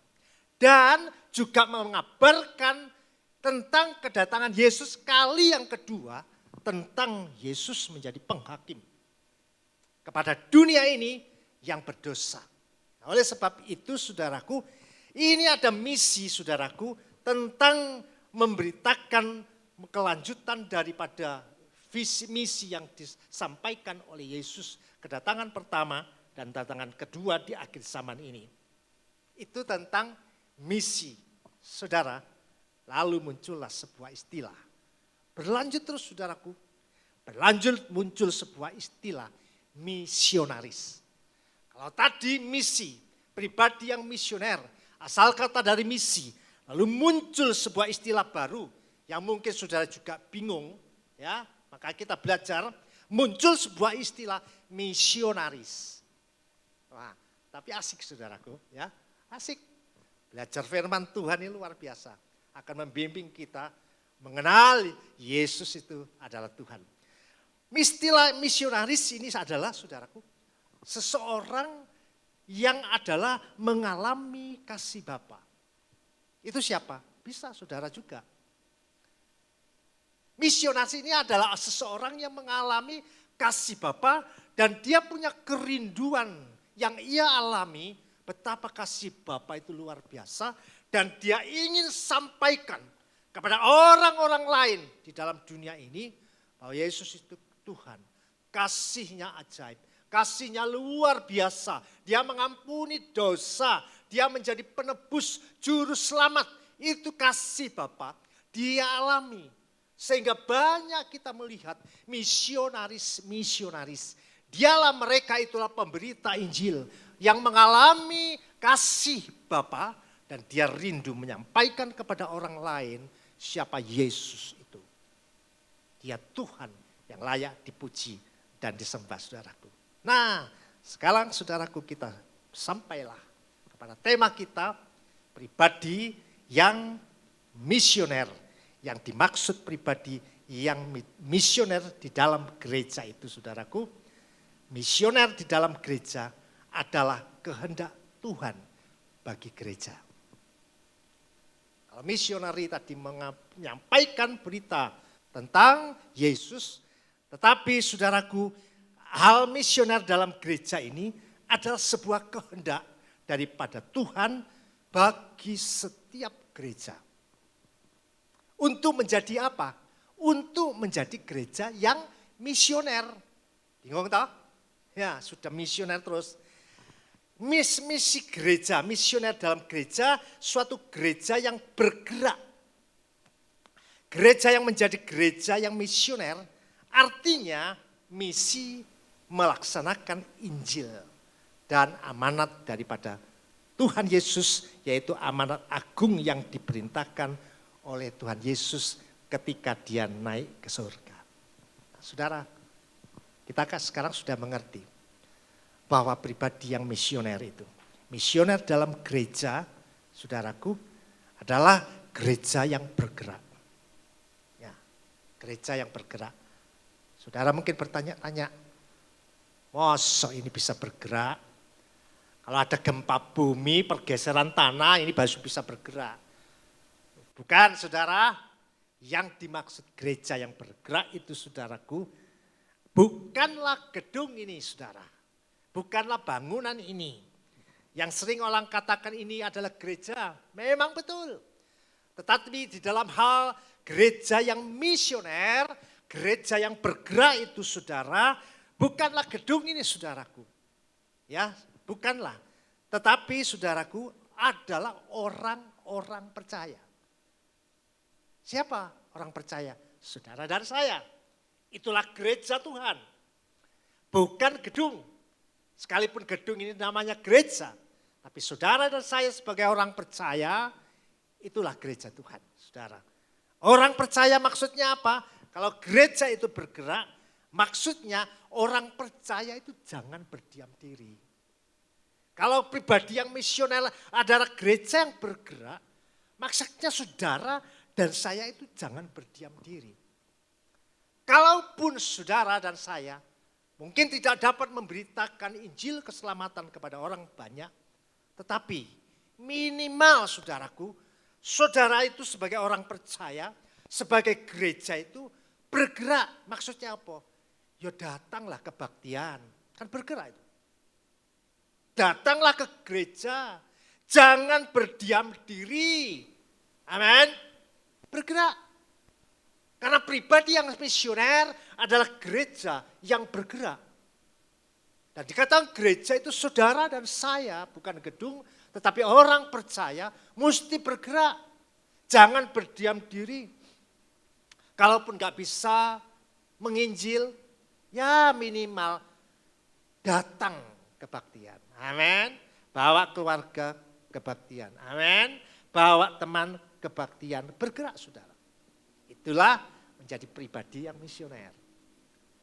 Dan juga mengabarkan tentang kedatangan Yesus kali yang kedua. Tentang Yesus menjadi penghakim kepada dunia ini yang berdosa. Nah, oleh sebab itu saudaraku, ini ada misi saudaraku tentang memberitakan kelanjutan daripada visi misi yang disampaikan oleh Yesus kedatangan pertama dan kedatangan kedua di akhir zaman ini. Itu tentang misi. Saudara, lalu muncullah sebuah istilah. Berlanjut terus saudaraku, berlanjut muncul sebuah istilah misionaris. Kalau tadi misi, pribadi yang misioner, asal kata dari misi, lalu muncul sebuah istilah baru yang mungkin saudara juga bingung, ya, maka kita belajar, muncul sebuah istilah misionaris. Wah, tapi asik saudaraku, ya, asik. Belajar firman Tuhan ini luar biasa, akan membimbing kita mengenali Yesus itu adalah Tuhan. Istilah misionaris ini adalah saudaraku, seseorang yang adalah mengalami kasih Bapa. Itu siapa? Bisa saudara juga. Misionaris ini adalah seseorang yang mengalami kasih Bapa dan dia punya kerinduan yang ia alami betapa kasih Bapa itu luar biasa dan dia ingin sampaikan kepada orang-orang lain di dalam dunia ini bahwa Yesus itu Tuhan. Kasihnya ajaib, kasihnya luar biasa. Dia mengampuni dosa, dia menjadi penebus juru selamat. Itu kasih Bapa dia alami. Sehingga banyak kita melihat misionaris-misionaris. Dialah mereka itulah pemberita Injil yang mengalami kasih Bapa dan dia rindu menyampaikan kepada orang lain siapa Yesus itu. Dia Tuhan yang layak dipuji dan disembah saudaraku. Nah, sekarang saudaraku kita sampailah kepada tema kita pribadi yang misioner. Yang dimaksud pribadi yang misioner di dalam gereja itu saudaraku. Misioner di dalam gereja adalah kehendak Tuhan bagi gereja. Kalau misionari tadi menyampaikan berita tentang Yesus, tetapi saudaraku, hal misioner dalam gereja ini adalah sebuah kehendak daripada Tuhan bagi setiap gereja. Untuk menjadi apa? Untuk menjadi gereja yang misioner. Bingung toh? Ya, sudah misioner terus. Misi gereja, misioner dalam gereja, suatu gereja yang bergerak. Gereja yang menjadi gereja yang misioner, artinya misi melaksanakan Injil dan amanat daripada Tuhan Yesus, yaitu amanat agung yang diperintahkan oleh Tuhan Yesus ketika dia naik ke surga. Nah, saudara, kita sekarang sudah mengerti bahwa pribadi yang misioner itu. Misioner dalam gereja, saudaraku, adalah gereja yang bergerak. Ya, gereja yang bergerak. Saudara mungkin bertanya-tanya, masa ini bisa bergerak? Kalau ada gempa bumi, pergeseran tanah, ini baru bisa bergerak. Bukan saudara, yang dimaksud gereja yang bergerak itu saudaraku, bukanlah gedung ini saudara. Bukanlah bangunan ini. Yang sering orang katakan ini adalah gereja. Memang betul. Tetapi di dalam hal gereja yang misioner, gereja yang bergerak itu saudara, bukanlah gedung ini saudaraku. Ya, bukanlah. Tetapi saudaraku adalah orang-orang percaya. Siapa orang percaya? Saudara dan saya. Itulah gereja Tuhan. Bukan gedung. Sekalipun gedung ini namanya gereja. Tapi saudara dan saya sebagai orang percaya, Itulah gereja Tuhan, saudara. Orang percaya maksudnya apa? Kalau gereja itu bergerak, maksudnya orang percaya itu jangan berdiam diri. Kalau pribadi yang misioner adalah gereja yang bergerak, maksudnya saudara dan saya itu jangan berdiam diri. Kalaupun saudara dan saya mungkin tidak dapat memberitakan Injil keselamatan kepada orang banyak, tetapi minimal saudaraku, saudara itu sebagai orang percaya, sebagai gereja itu bergerak. Maksudnya apa? Ya datanglah kebaktian, kan bergerak itu. Datanglah ke gereja, jangan berdiam diri. Amin. Bergerak. Karena pribadi yang misioner adalah gereja yang bergerak. Dan dikatakan gereja itu saudara dan saya, bukan gedung, tetapi orang percaya mesti bergerak. Jangan berdiam diri. Kalaupun gak bisa menginjil, ya minimal datang kebaktian. Amin. Bawa keluarga kebaktian. Amin. Bawa teman kebaktian. Bergerak saudara. Itulah menjadi pribadi yang misioner.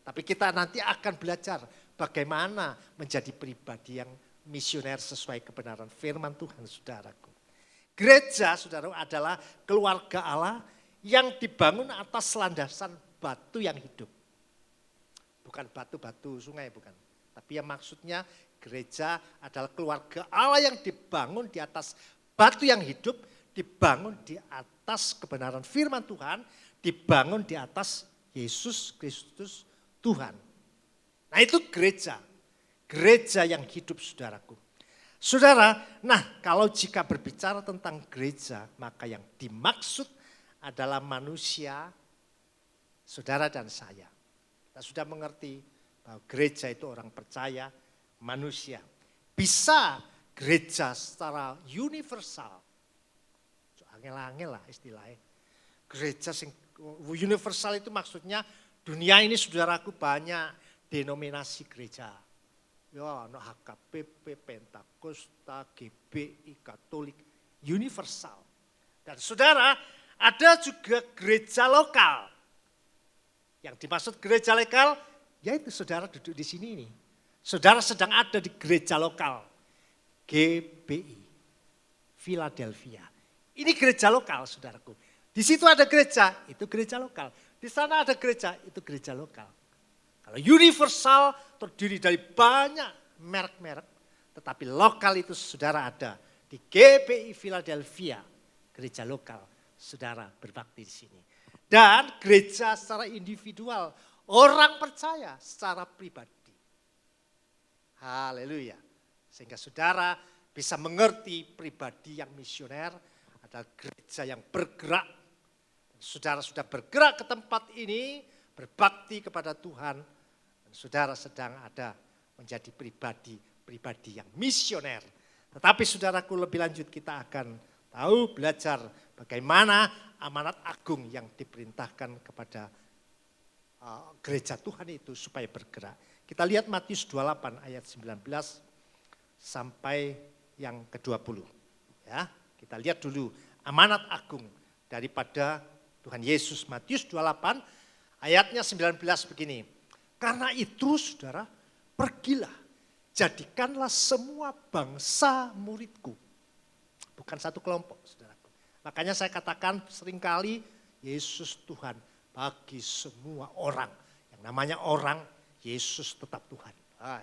Tapi kita nanti akan belajar bagaimana menjadi pribadi yang misioner sesuai kebenaran firman Tuhan saudaraku. Gereja saudara adalah keluarga Allah yang dibangun atas landasan batu yang hidup. Bukan batu-batu sungai, bukan. Tapi yang maksudnya gereja adalah keluarga Allah yang dibangun di atas batu yang hidup, dibangun di atas kebenaran firman Tuhan, dibangun di atas Yesus Kristus Tuhan. Nah itu gereja, gereja yang hidup saudaraku. Saudara, nah kalau jika berbicara tentang gereja, maka yang dimaksud adalah manusia, saudara dan saya. Kita sudah mengerti bahwa gereja itu orang percaya, manusia. Bisa gereja secara universal. Angel-angel lah istilahnya. Gereja universal itu maksudnya dunia ini saudaraku banyak denominasi gereja. Ya, no HKBP, Pentakosta, GBI, Katolik, universal. Dan saudara, ada juga gereja lokal. Yang dimaksud gereja lokal, yaitu saudara duduk di sini ini. Saudara sedang ada di gereja lokal, GBI, Philadelphia. Ini gereja lokal saudaraku. Di situ ada gereja, itu gereja lokal. Di sana ada gereja, itu gereja lokal. Kalau universal terdiri dari banyak merek-merek, tetapi lokal itu saudara ada di GBI Philadelphia, gereja lokal. Saudara berbakti di sini. Dan gereja secara individual, orang percaya secara pribadi. Haleluya. Sehingga saudara bisa mengerti pribadi yang misioner adalah gereja yang bergerak. Saudara sudah bergerak ke tempat ini, berbakti kepada Tuhan. Dan saudara sedang ada menjadi pribadi yang misioner. Tetapi saudaraku lebih lanjut kita akan tahu belajar bagaimana amanat agung yang diperintahkan kepada gereja Tuhan itu supaya bergerak. Kita lihat Matius 28 ayat 19 sampai yang ke-20. Ya, kita lihat dulu amanat agung daripada Tuhan Yesus. Matius 28 ayatnya 19 begini. Karena itu saudara, pergilah, jadikanlah semua bangsa muridku. Bukan satu kelompok saudaraku. Makanya saya katakan seringkali Yesus Tuhan bagi semua orang. Yang namanya orang, Yesus tetap Tuhan.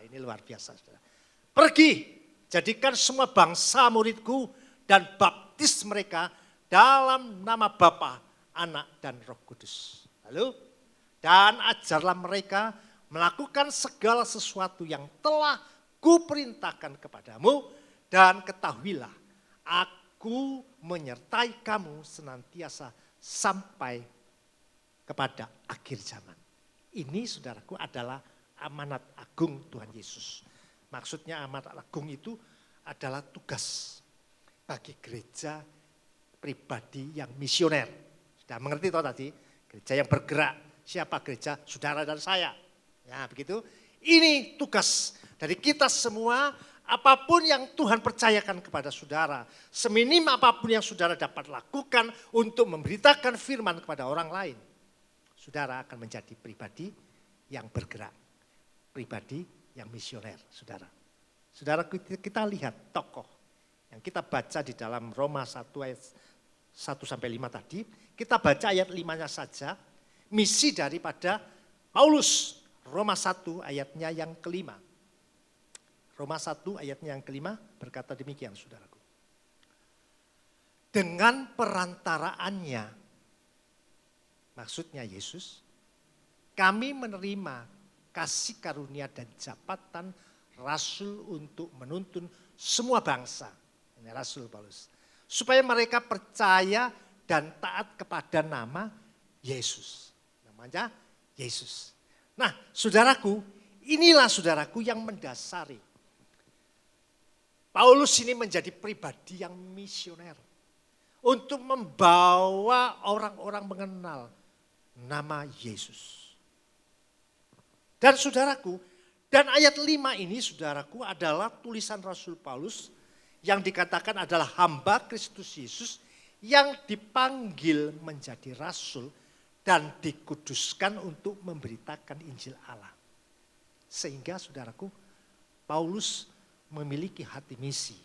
Ini luar biasa saudara. Pergi, jadikan semua bangsa muridku dan baptis mereka dalam nama Bapa, Anak dan Roh Kudus. Lalu, dan ajarlah mereka melakukan segala sesuatu yang telah kuperintahkan kepadamu dan ketahuilah aku menyertai kamu senantiasa sampai kepada akhir zaman. Ini saudaraku adalah amanat agung Tuhan Yesus. Maksudnya amanat agung itu adalah tugas bagi gereja pribadi yang misioner. Sudah mengerti toh tadi? Gereja yang bergerak. Siapa gereja? Saudara dan saya. Ya begitu. Ini tugas dari kita semua apapun yang Tuhan percayakan kepada saudara, seminim apapun yang saudara dapat lakukan untuk memberitakan firman kepada orang lain, saudara akan menjadi pribadi yang bergerak, pribadi yang misioner, saudara. Saudara, kita lihat tokoh yang kita baca di dalam Roma 1 ayat 1 sampai 5 tadi, kita baca ayat 5-nya saja, misi daripada Paulus. Roma 1 ayatnya yang kelima. Roma 1 ayatnya yang kelima berkata demikian, saudaraku. Dengan perantaraannya, maksudnya Yesus, kami menerima kasih karunia dan jabatan rasul untuk menuntun semua bangsa. Ini Rasul Paulus. Supaya mereka percaya dan taat kepada nama Yesus. Namanya Yesus. Nah, saudaraku, inilah saudaraku yang mendasari. Paulus ini menjadi pribadi yang misioner. Untuk membawa orang-orang mengenal nama Yesus. Dan saudaraku, dan ayat 5 ini saudaraku adalah tulisan Rasul Paulus yang dikatakan adalah hamba Kristus Yesus yang dipanggil menjadi rasul dan dikuduskan untuk memberitakan Injil Allah. Sehingga saudaraku, Paulus memiliki hati misi.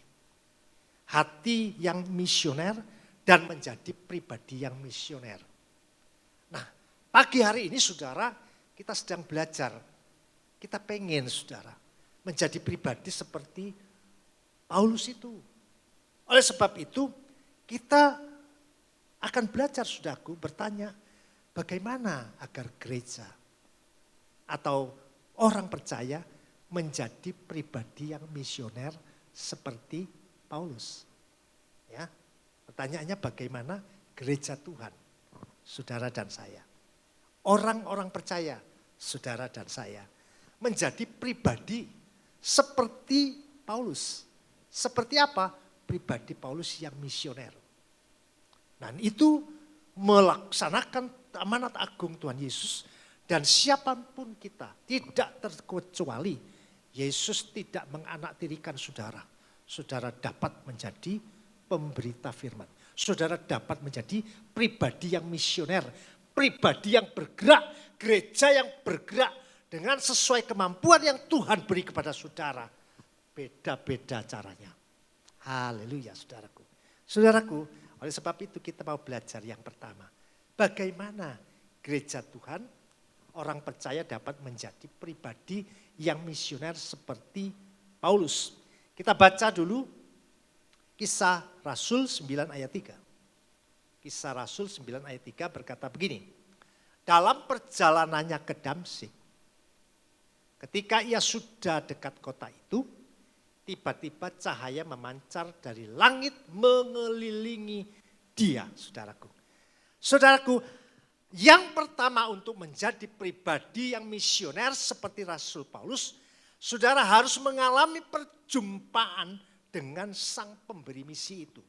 Hati yang misioner dan menjadi pribadi yang misioner. Nah, pagi hari ini saudara, kita sedang belajar. Kita pengen saudara menjadi pribadi seperti Paulus itu. Oleh sebab itu kita akan belajar saudaraku bertanya bagaimana agar gereja atau orang percaya menjadi pribadi yang misioner seperti Paulus. Ya, pertanyaannya bagaimana gereja Tuhan, saudara dan saya. Orang-orang percaya, saudara dan saya. Menjadi pribadi seperti Paulus. Seperti apa? Pribadi Paulus yang misioner. Dan itu melaksanakan amanat agung Tuhan Yesus. Dan siapapun kita, tidak terkecuali Yesus tidak menganaktirikan saudara. Saudara dapat menjadi pemberita firman. Saudara dapat menjadi pribadi yang misioner. Pribadi yang bergerak, gereja yang bergerak. Dengan sesuai kemampuan yang Tuhan beri kepada saudara. Beda-beda caranya. Haleluya saudaraku. Saudaraku, oleh sebab itu kita mau belajar yang pertama. Bagaimana gereja Tuhan, orang percaya dapat menjadi pribadi yang misioner seperti Paulus. Kita baca dulu Kisah Rasul 9 ayat 3. Kisah Rasul 9 ayat 3 berkata begini. Dalam perjalanannya ke Damsyik, ketika ia sudah dekat kota itu, tiba-tiba cahaya memancar dari langit mengelilingi dia, saudaraku. Saudaraku, yang pertama untuk menjadi pribadi yang misioner seperti Rasul Paulus, saudara harus mengalami perjumpaan dengan sang pemberi misi itu.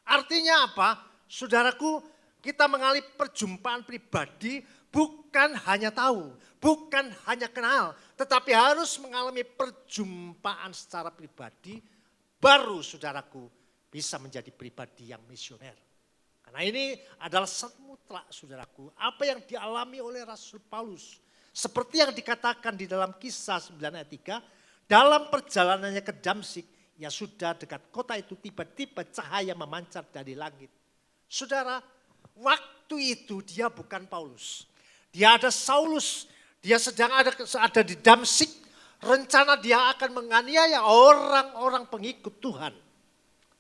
Artinya apa? Saudaraku, kita mengalami perjumpaan pribadi bukan hanya tahu, bukan hanya kenal, tetapi harus mengalami perjumpaan secara pribadi, baru saudaraku bisa menjadi pribadi yang misioner. Karena ini adalah satu mutlak saudaraku, apa yang dialami oleh Rasul Paulus. Seperti yang dikatakan di dalam Kisah 9 ayat 3, dalam perjalanannya ke Damsyik, ya sudah dekat kota itu tiba-tiba cahaya memancar dari langit. Saudara, waktu itu dia bukan Paulus. Dia ada Saulus, dia sedang ada di Damsyik. Rencana dia akan menganiaya orang-orang pengikut Tuhan.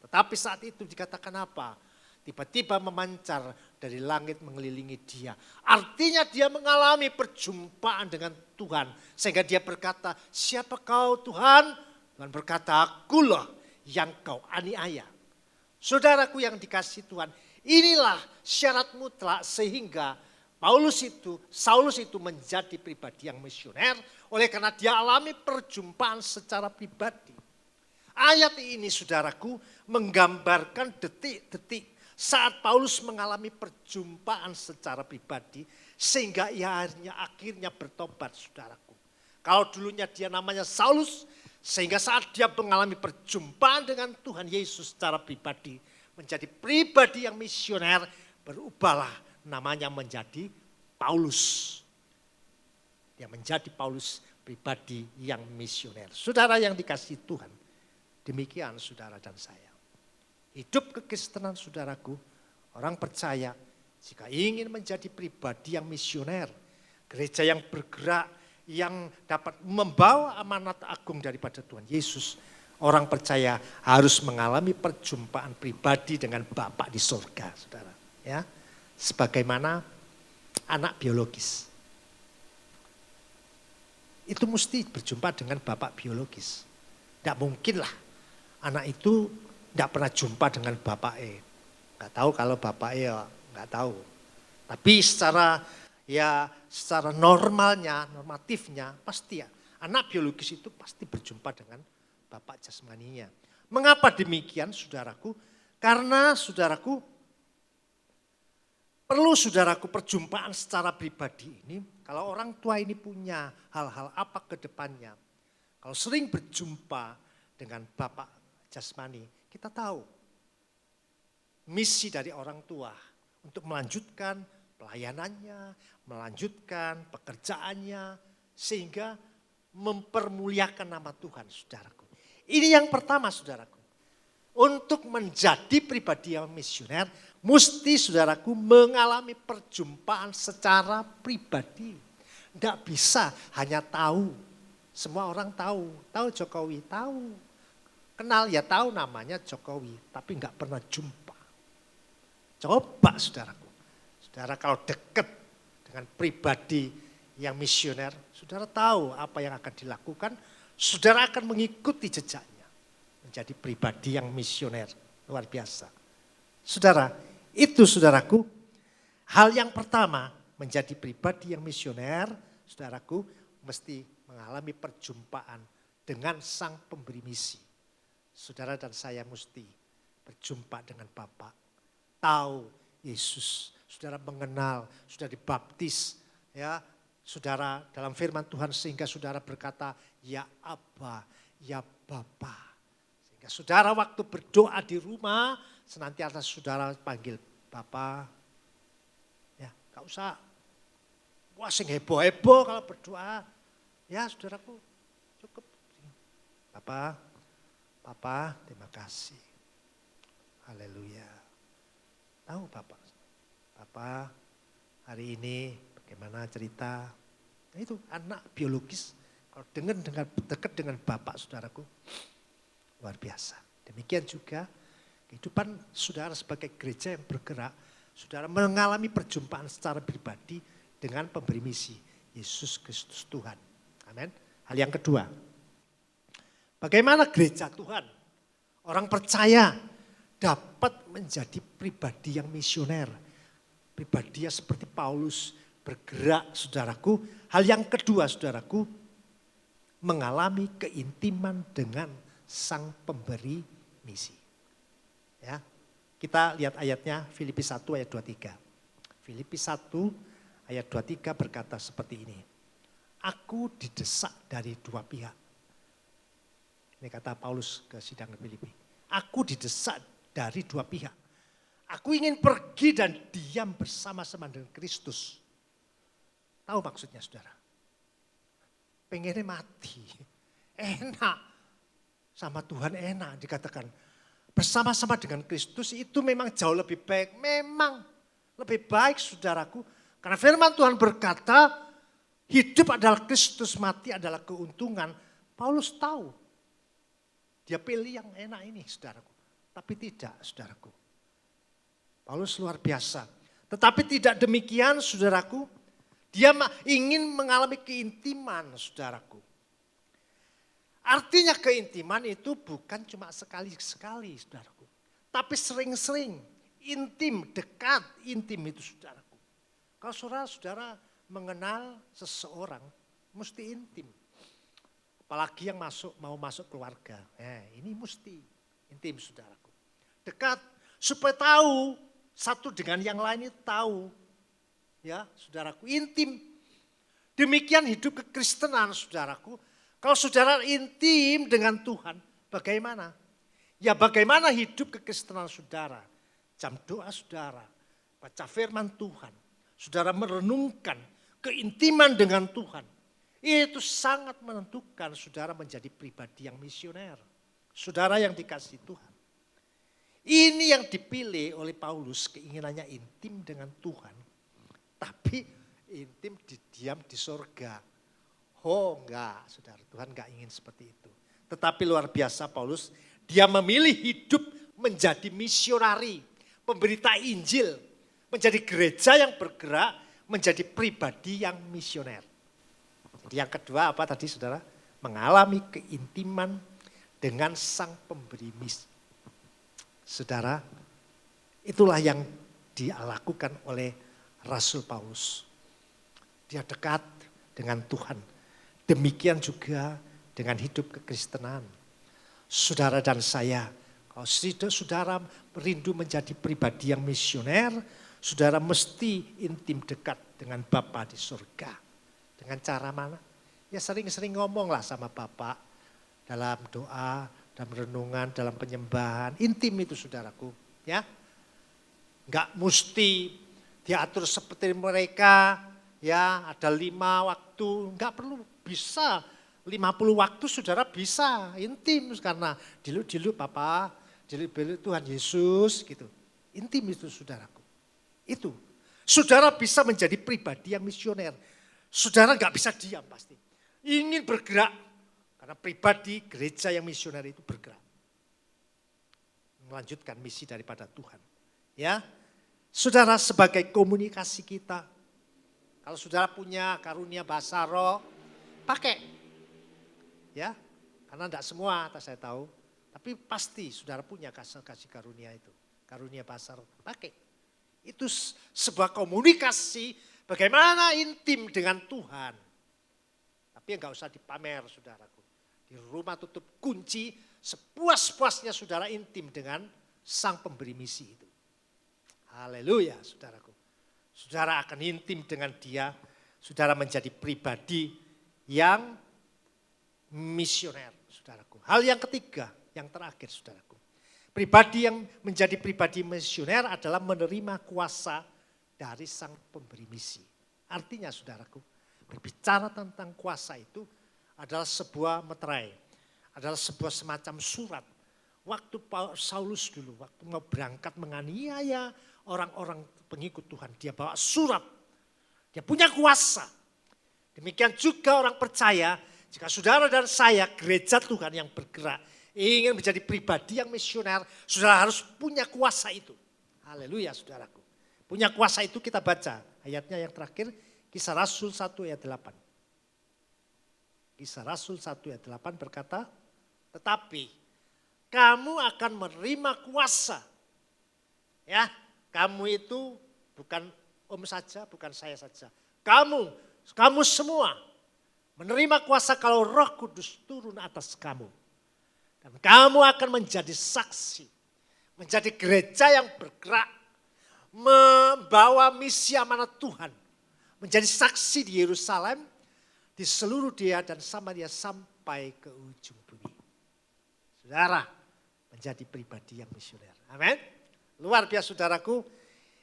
Tetapi saat itu dikatakan apa? Tiba-tiba memancar dari langit mengelilingi dia. Artinya dia mengalami perjumpaan dengan Tuhan. Sehingga dia berkata, siapa kau Tuhan? Tuhan berkata, akulah yang kau aniaya. Saudaraku yang dikasihi Tuhan, inilah syarat mutlak sehingga Saulus itu menjadi pribadi yang misioner oleh karena dia alami perjumpaan secara pribadi. Ayat ini saudaraku menggambarkan detik-detik saat Paulus mengalami perjumpaan secara pribadi sehingga ia akhirnya bertobat saudaraku. Kalau dulunya dia namanya Saulus, Sehingga saat dia mengalami perjumpaan dengan Tuhan Yesus secara pribadi, menjadi pribadi yang misioner, berubahlah namanya menjadi Paulus. Dia menjadi Paulus, pribadi yang misioner. Saudara yang dikasihi Tuhan, demikian saudara dan saya. Hidup kekristenan saudaraku, orang percaya jika ingin menjadi pribadi yang misioner, gereja yang bergerak, yang dapat membawa amanat agung daripada Tuhan Yesus, orang percaya harus mengalami perjumpaan pribadi dengan Bapa di surga, saudara. Ya, sebagaimana anak biologis. Itu mesti berjumpa dengan bapak biologis. Tidak mungkin lah anak itu tidak pernah jumpa dengan bapaknya. Nggak tahu kalau bapaknya nggak tahu. Tapi secara normalnya, normatifnya pasti ya. Anak biologis itu pasti berjumpa dengan bapak jasmaninya. Mengapa demikian saudaraku? Karena saudaraku, perlu saudaraku perjumpaan secara pribadi ini. Kalau orang tua ini punya hal-hal apa ke depannya. Kalau sering berjumpa dengan bapak jasmani, kita tahu misi dari orang tua untuk melanjutkan pelayanannya, melanjutkan pekerjaannya, sehingga mempermuliakan nama Tuhan, saudaraku. Ini yang pertama, saudaraku. Untuk menjadi pribadi yang misioner, mesti saudaraku mengalami perjumpaan secara pribadi. Tidak bisa hanya tahu. Semua orang tahu Jokowi, tahu. Kenal ya tahu namanya Jokowi, tapi nggak pernah jumpa. Coba saudaraku. Saudara kalau dekat dengan pribadi yang misioner, saudara tahu apa yang akan dilakukan, saudara akan mengikuti jejaknya. Menjadi pribadi yang misioner, luar biasa. Saudara, itu saudaraku, hal yang pertama menjadi pribadi yang misioner, saudaraku mesti mengalami perjumpaan dengan sang pemberi misi. Saudara dan saya mesti berjumpa dengan Bapa, tahu Yesus, saudara mengenal, sudah dibaptis, ya, saudara dalam firman Tuhan sehingga saudara berkata, ya Abba, ya Bapa. Sehingga saudara waktu berdoa di rumah, senantiasa saudara panggil Bapa. Ya, gak usah wah sing heboh-heboh kalau berdoa. Ya saudaraku, cukup. Papa, terima kasih. Haleluya. Tahu Papa, hari ini bagaimana cerita. Nah, itu anak biologis. Kalau dekat dengan Bapak saudaraku, luar biasa. Demikian juga kehidupan saudara sebagai gereja yang bergerak, saudara mengalami perjumpaan secara pribadi dengan pemberi misi, Yesus Kristus Tuhan. Amin. Hal yang kedua, bagaimana gereja Tuhan, orang percaya dapat menjadi pribadi yang misioner. Pribadi yang seperti Paulus bergerak saudaraku. Hal yang kedua saudaraku, mengalami keintiman dengan sang pemberi misi. Ya, kita lihat ayatnya Filipi 1 ayat 23. Filipi 1 ayat 23 berkata seperti ini. Aku didesak dari dua pihak. Ini kata Paulus ke sidang Filipi. Aku didesak dari dua pihak. Aku ingin pergi dan diam bersama-sama dengan Kristus. Tahu maksudnya saudara? Pengennya mati. Enak. Sama Tuhan enak dikatakan. Bersama-sama dengan Kristus itu memang jauh lebih baik. Memang lebih baik saudaraku. Karena firman Tuhan berkata, hidup adalah Kristus, mati adalah keuntungan. Paulus tahu. Dia pilih yang enak ini saudaraku. Tapi tidak saudaraku. Paulus luar biasa. Tetapi tidak demikian saudaraku. Dia ingin mengalami keintiman saudaraku. Artinya keintiman itu bukan cuma sekali-sekali saudaraku. Tapi sering-sering, intim, dekat, intim itu saudaraku. Kalau saudara mengenal seseorang, mesti intim. Apalagi yang mau masuk keluarga. Ini mesti intim saudaraku. Dekat, supaya tahu, satu dengan yang lain itu tahu. Ya saudaraku, intim. Demikian hidup kekristenan saudaraku. Kalau saudara intim dengan Tuhan, bagaimana? Ya bagaimana hidup kekristenan saudara? Jam doa saudara, baca firman Tuhan, saudara merenungkan keintiman dengan Tuhan. Itu sangat menentukan saudara menjadi pribadi yang misioner. Saudara yang dikasihi Tuhan. Ini yang dipilih oleh Paulus, keinginannya intim dengan Tuhan. Tapi intim diam di surga. Oh enggak, saudara, Tuhan enggak ingin seperti itu. Tetapi luar biasa Paulus, dia memilih hidup menjadi misionari, pemberita Injil, menjadi gereja yang bergerak, menjadi pribadi yang misioner. Jadi yang kedua apa tadi saudara? Mengalami keintiman dengan sang pemberi misi. Saudara, itulah yang dilakukan oleh Rasul Paulus. Dia dekat dengan Tuhan. Demikian juga dengan hidup kekristenan. Saudara dan saya, kalau saudara merindu menjadi pribadi yang misioner, saudara mesti intim dekat dengan Bapa di surga. Dengan cara mana? Ya sering-sering ngomonglah sama Bapa dalam doa, dalam renungan, dalam penyembahan. Intim itu saudaraku. Ya, enggak mesti diatur seperti mereka. Ya, ada 5 waktu, enggak perlu, bisa 50 waktu saudara bisa intim karena dulu Papa, dulu Tuhan Yesus gitu. Intim itu saudaraku. Itu. Saudara bisa menjadi pribadi yang misioner. Saudara enggak bisa diam pasti. Ingin bergerak karena pribadi gereja yang misioner itu bergerak. Melanjutkan misi daripada Tuhan. Ya. Saudara sebagai komunikasi kita, kalau saudara punya karunia bahasa roh, pakai. Ya, karena tidak semua saya tahu, tapi pasti saudara punya kasih karunia itu. Karunia bahasa roh, pakai. Itu sebuah komunikasi bagaimana intim dengan Tuhan. Tapi enggak usah dipamer saudaraku. Di rumah tutup kunci, sepuas-puasnya saudara intim dengan sang pemberi misi itu. Haleluya saudaraku. Saudara akan intim dengan dia, saudara menjadi pribadi yang misioner, saudaraku. Hal yang ketiga, yang terakhir, saudaraku. Pribadi yang menjadi pribadi misioner adalah menerima kuasa dari sang pemberi misi. Artinya, saudaraku, berbicara tentang kuasa itu adalah sebuah meterai, adalah sebuah semacam surat. Waktu Saulus dulu, waktu mau berangkat menganiaya orang-orang pengikut Tuhan, dia bawa surat. Dia punya kuasa. Demikian juga orang percaya, jika saudara dan saya gereja Tuhan yang bergerak, ingin menjadi pribadi yang misioner, saudara harus punya kuasa itu. Haleluya saudaraku. Punya kuasa itu kita baca. Ayatnya yang terakhir, Kisah Rasul 1 ayat 8. Kisah Rasul 1 ayat 8 berkata, tetapi kamu akan menerima kuasa. Ya, kamu itu bukan om saja, bukan saya saja. Kamu semua menerima kuasa kalau Roh Kudus turun atas kamu. Dan kamu akan menjadi saksi, menjadi gereja yang bergerak, membawa misi amanat Tuhan, menjadi saksi di Yerusalem, di seluruh dia dan Samaria sampai ke ujung bumi. Saudara menjadi pribadi yang misioner. Amin. Luar biasa saudaraku.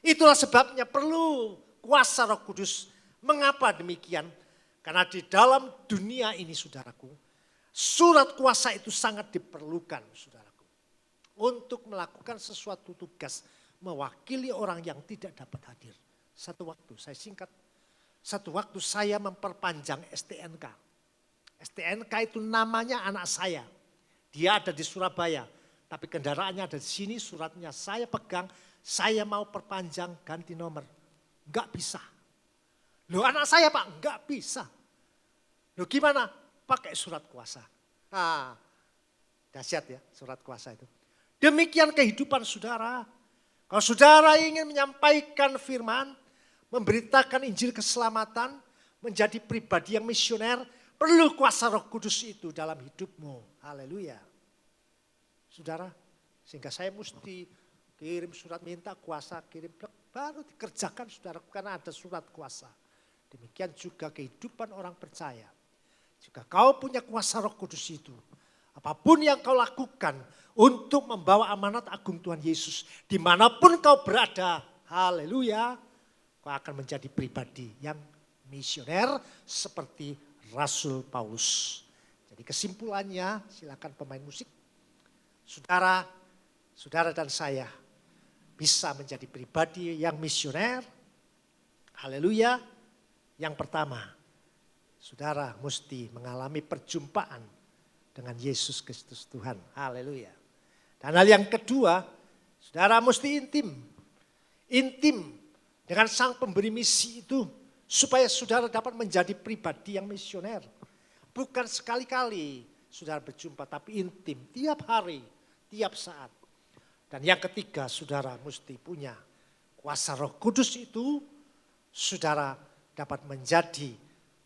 Itulah sebabnya perlu kuasa Roh Kudus. Mengapa demikian? Karena di dalam dunia ini saudaraku, surat kuasa itu sangat diperlukan saudaraku. Untuk melakukan sesuatu tugas, mewakili orang yang tidak dapat hadir. Satu waktu, saya singkat. Satu waktu saya memperpanjang STNK. STNK itu namanya anak saya. Dia ada di Surabaya. Tapi kendaraannya ada di sini, suratnya saya pegang, saya mau perpanjang ganti nomor. Enggak bisa. Loh anak saya Pak, enggak bisa. Loh gimana? Pakai surat kuasa. Nah, dahsyat ya surat kuasa itu. Demikian kehidupan saudara. Kalau saudara ingin menyampaikan firman, memberitakan Injil keselamatan, menjadi pribadi yang misioner, perlu kuasa Roh Kudus itu dalam hidupmu. Haleluya. Saudara, sehingga saya mesti kirim surat minta kuasa, kirim baru dikerjakan saudara karena ada surat kuasa. Demikian juga kehidupan orang percaya. Juga kau punya kuasa Roh Kudus itu. Apapun yang kau lakukan untuk membawa amanat agung Tuhan Yesus. Dimanapun kau berada, haleluya, kau akan menjadi pribadi yang misioner seperti Rasul Paulus. Jadi kesimpulannya, silakan pemain musik. Saudara dan saya bisa menjadi pribadi yang misioner. Haleluya. Yang pertama, saudara mesti mengalami perjumpaan dengan Yesus Kristus Tuhan. Haleluya. Dan hal yang kedua, saudara mesti intim. Intim dengan sang pemberi misi itu. Supaya saudara dapat menjadi pribadi yang misioner. Bukan sekali-kali saudara berjumpa, tapi intim. Tiap hari, tiap saat. Dan yang ketiga, saudara mesti punya kuasa Roh Kudus itu. Saudara dapat menjadi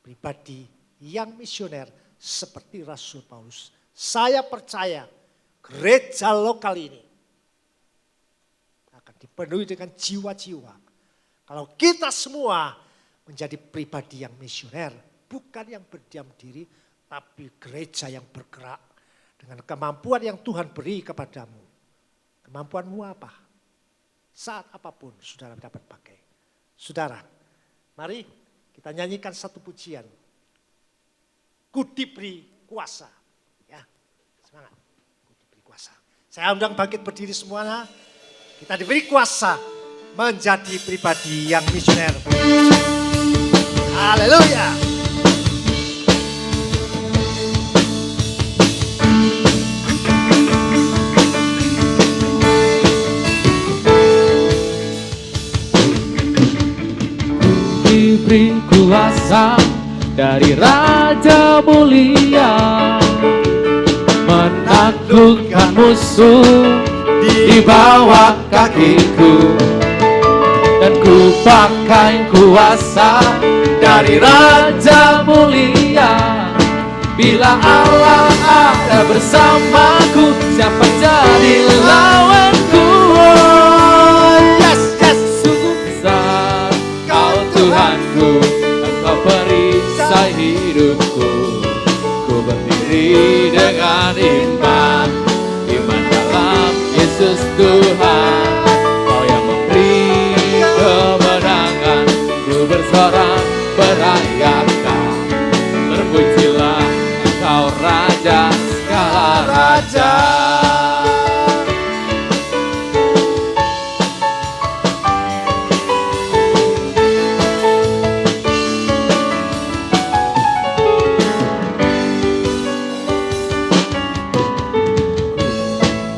pribadi yang misioner seperti Rasul Paulus. Saya percaya gereja lokal ini akan dipenuhi dengan jiwa-jiwa. Kalau kita semua menjadi pribadi yang misioner, bukan yang berdiam diri, tapi gereja yang bergerak dengan kemampuan yang Tuhan beri kepadamu. Kemampuanmu apa? Saat apapun saudara dapat pakai. Saudara, mari kita nyanyikan satu pujian. Ku diberi kuasa. Ya, semangat. Ku diberi kuasa. Saya undang bangkit berdiri semuanya. Kita diberi kuasa menjadi pribadi yang misioner. Haleluya. Diberi kuasa dari Raja mulia, menaklukkan musuh di bawah kakiku. Dan ku pakai kuasa dari Raja mulia. Bila Allah ada bersamaku, siapa jadi lawanku? Yes, yes. Sungguh besar Kau Tuhanku, Engkau perisai hidupku. Ku berdiri dengan iman, iman dalam Yesus Tuhan. Kau yang memberi kemenangan, ku bersorak merayakan. Terpujilah Engkau Raja segala raja.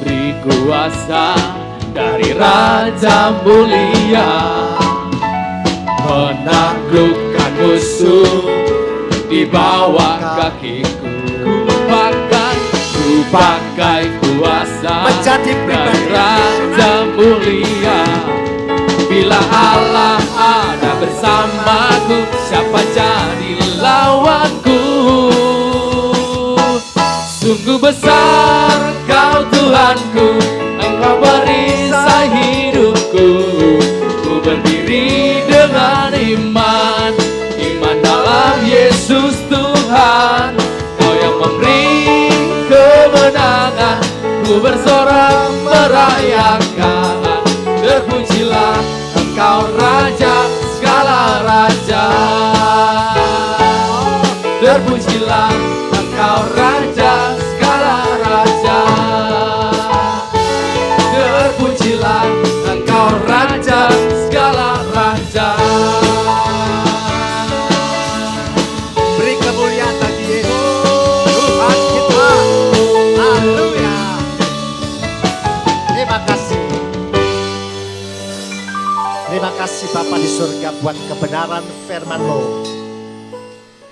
Beri kuasa dari Raja mulia, menaklukkan musuh di bawah kakiku. Ku pakai kuasa Menjadi pribadi dari Raja mulia. Bila Allah ada bersamaku, siapa jadi lawanku? Sungguh besar Kau Tuhanku, Engkau perisai hidupku. Ku berdiri dengan iman, iman dalam Yesus Tuhan. Kau yang memberi kemenangan, ku bersorak merayakan. Terpujilah Engkau Raja segala raja. Terpujilah Engkau Raja segala raja. Terpujilah Engkau Raja segala raja. Beri kemuliaan bagi Yesus Tuhan kita. Haleluya. Terima kasih. Terima kasih Bapa di surga buat kebenaran firman-Mu.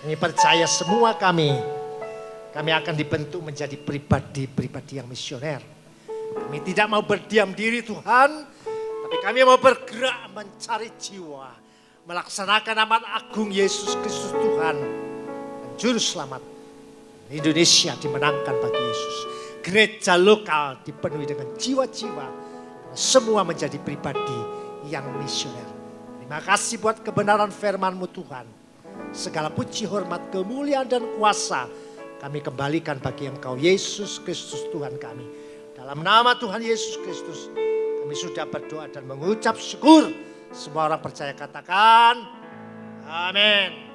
Kami percaya semua kami akan dibentuk menjadi pribadi-pribadi yang misioner. Kami tidak mau berdiam diri Tuhan, tapi kami mau bergerak mencari jiwa, melaksanakan amanat agung Yesus Kristus Tuhan, dan Juru Selamat. Indonesia dimenangkan bagi Yesus. Gereja lokal dipenuhi dengan jiwa-jiwa, semua menjadi pribadi yang misioner. Terima kasih buat kebenaran firman-Mu Tuhan. segala puji, hormat, kemuliaan dan kuasa kami kembalikan bagi Engkau Yesus Kristus Tuhan kami. Dalam nama Tuhan Yesus Kristus kami sudah berdoa dan mengucap syukur. Semua orang percaya katakan amin.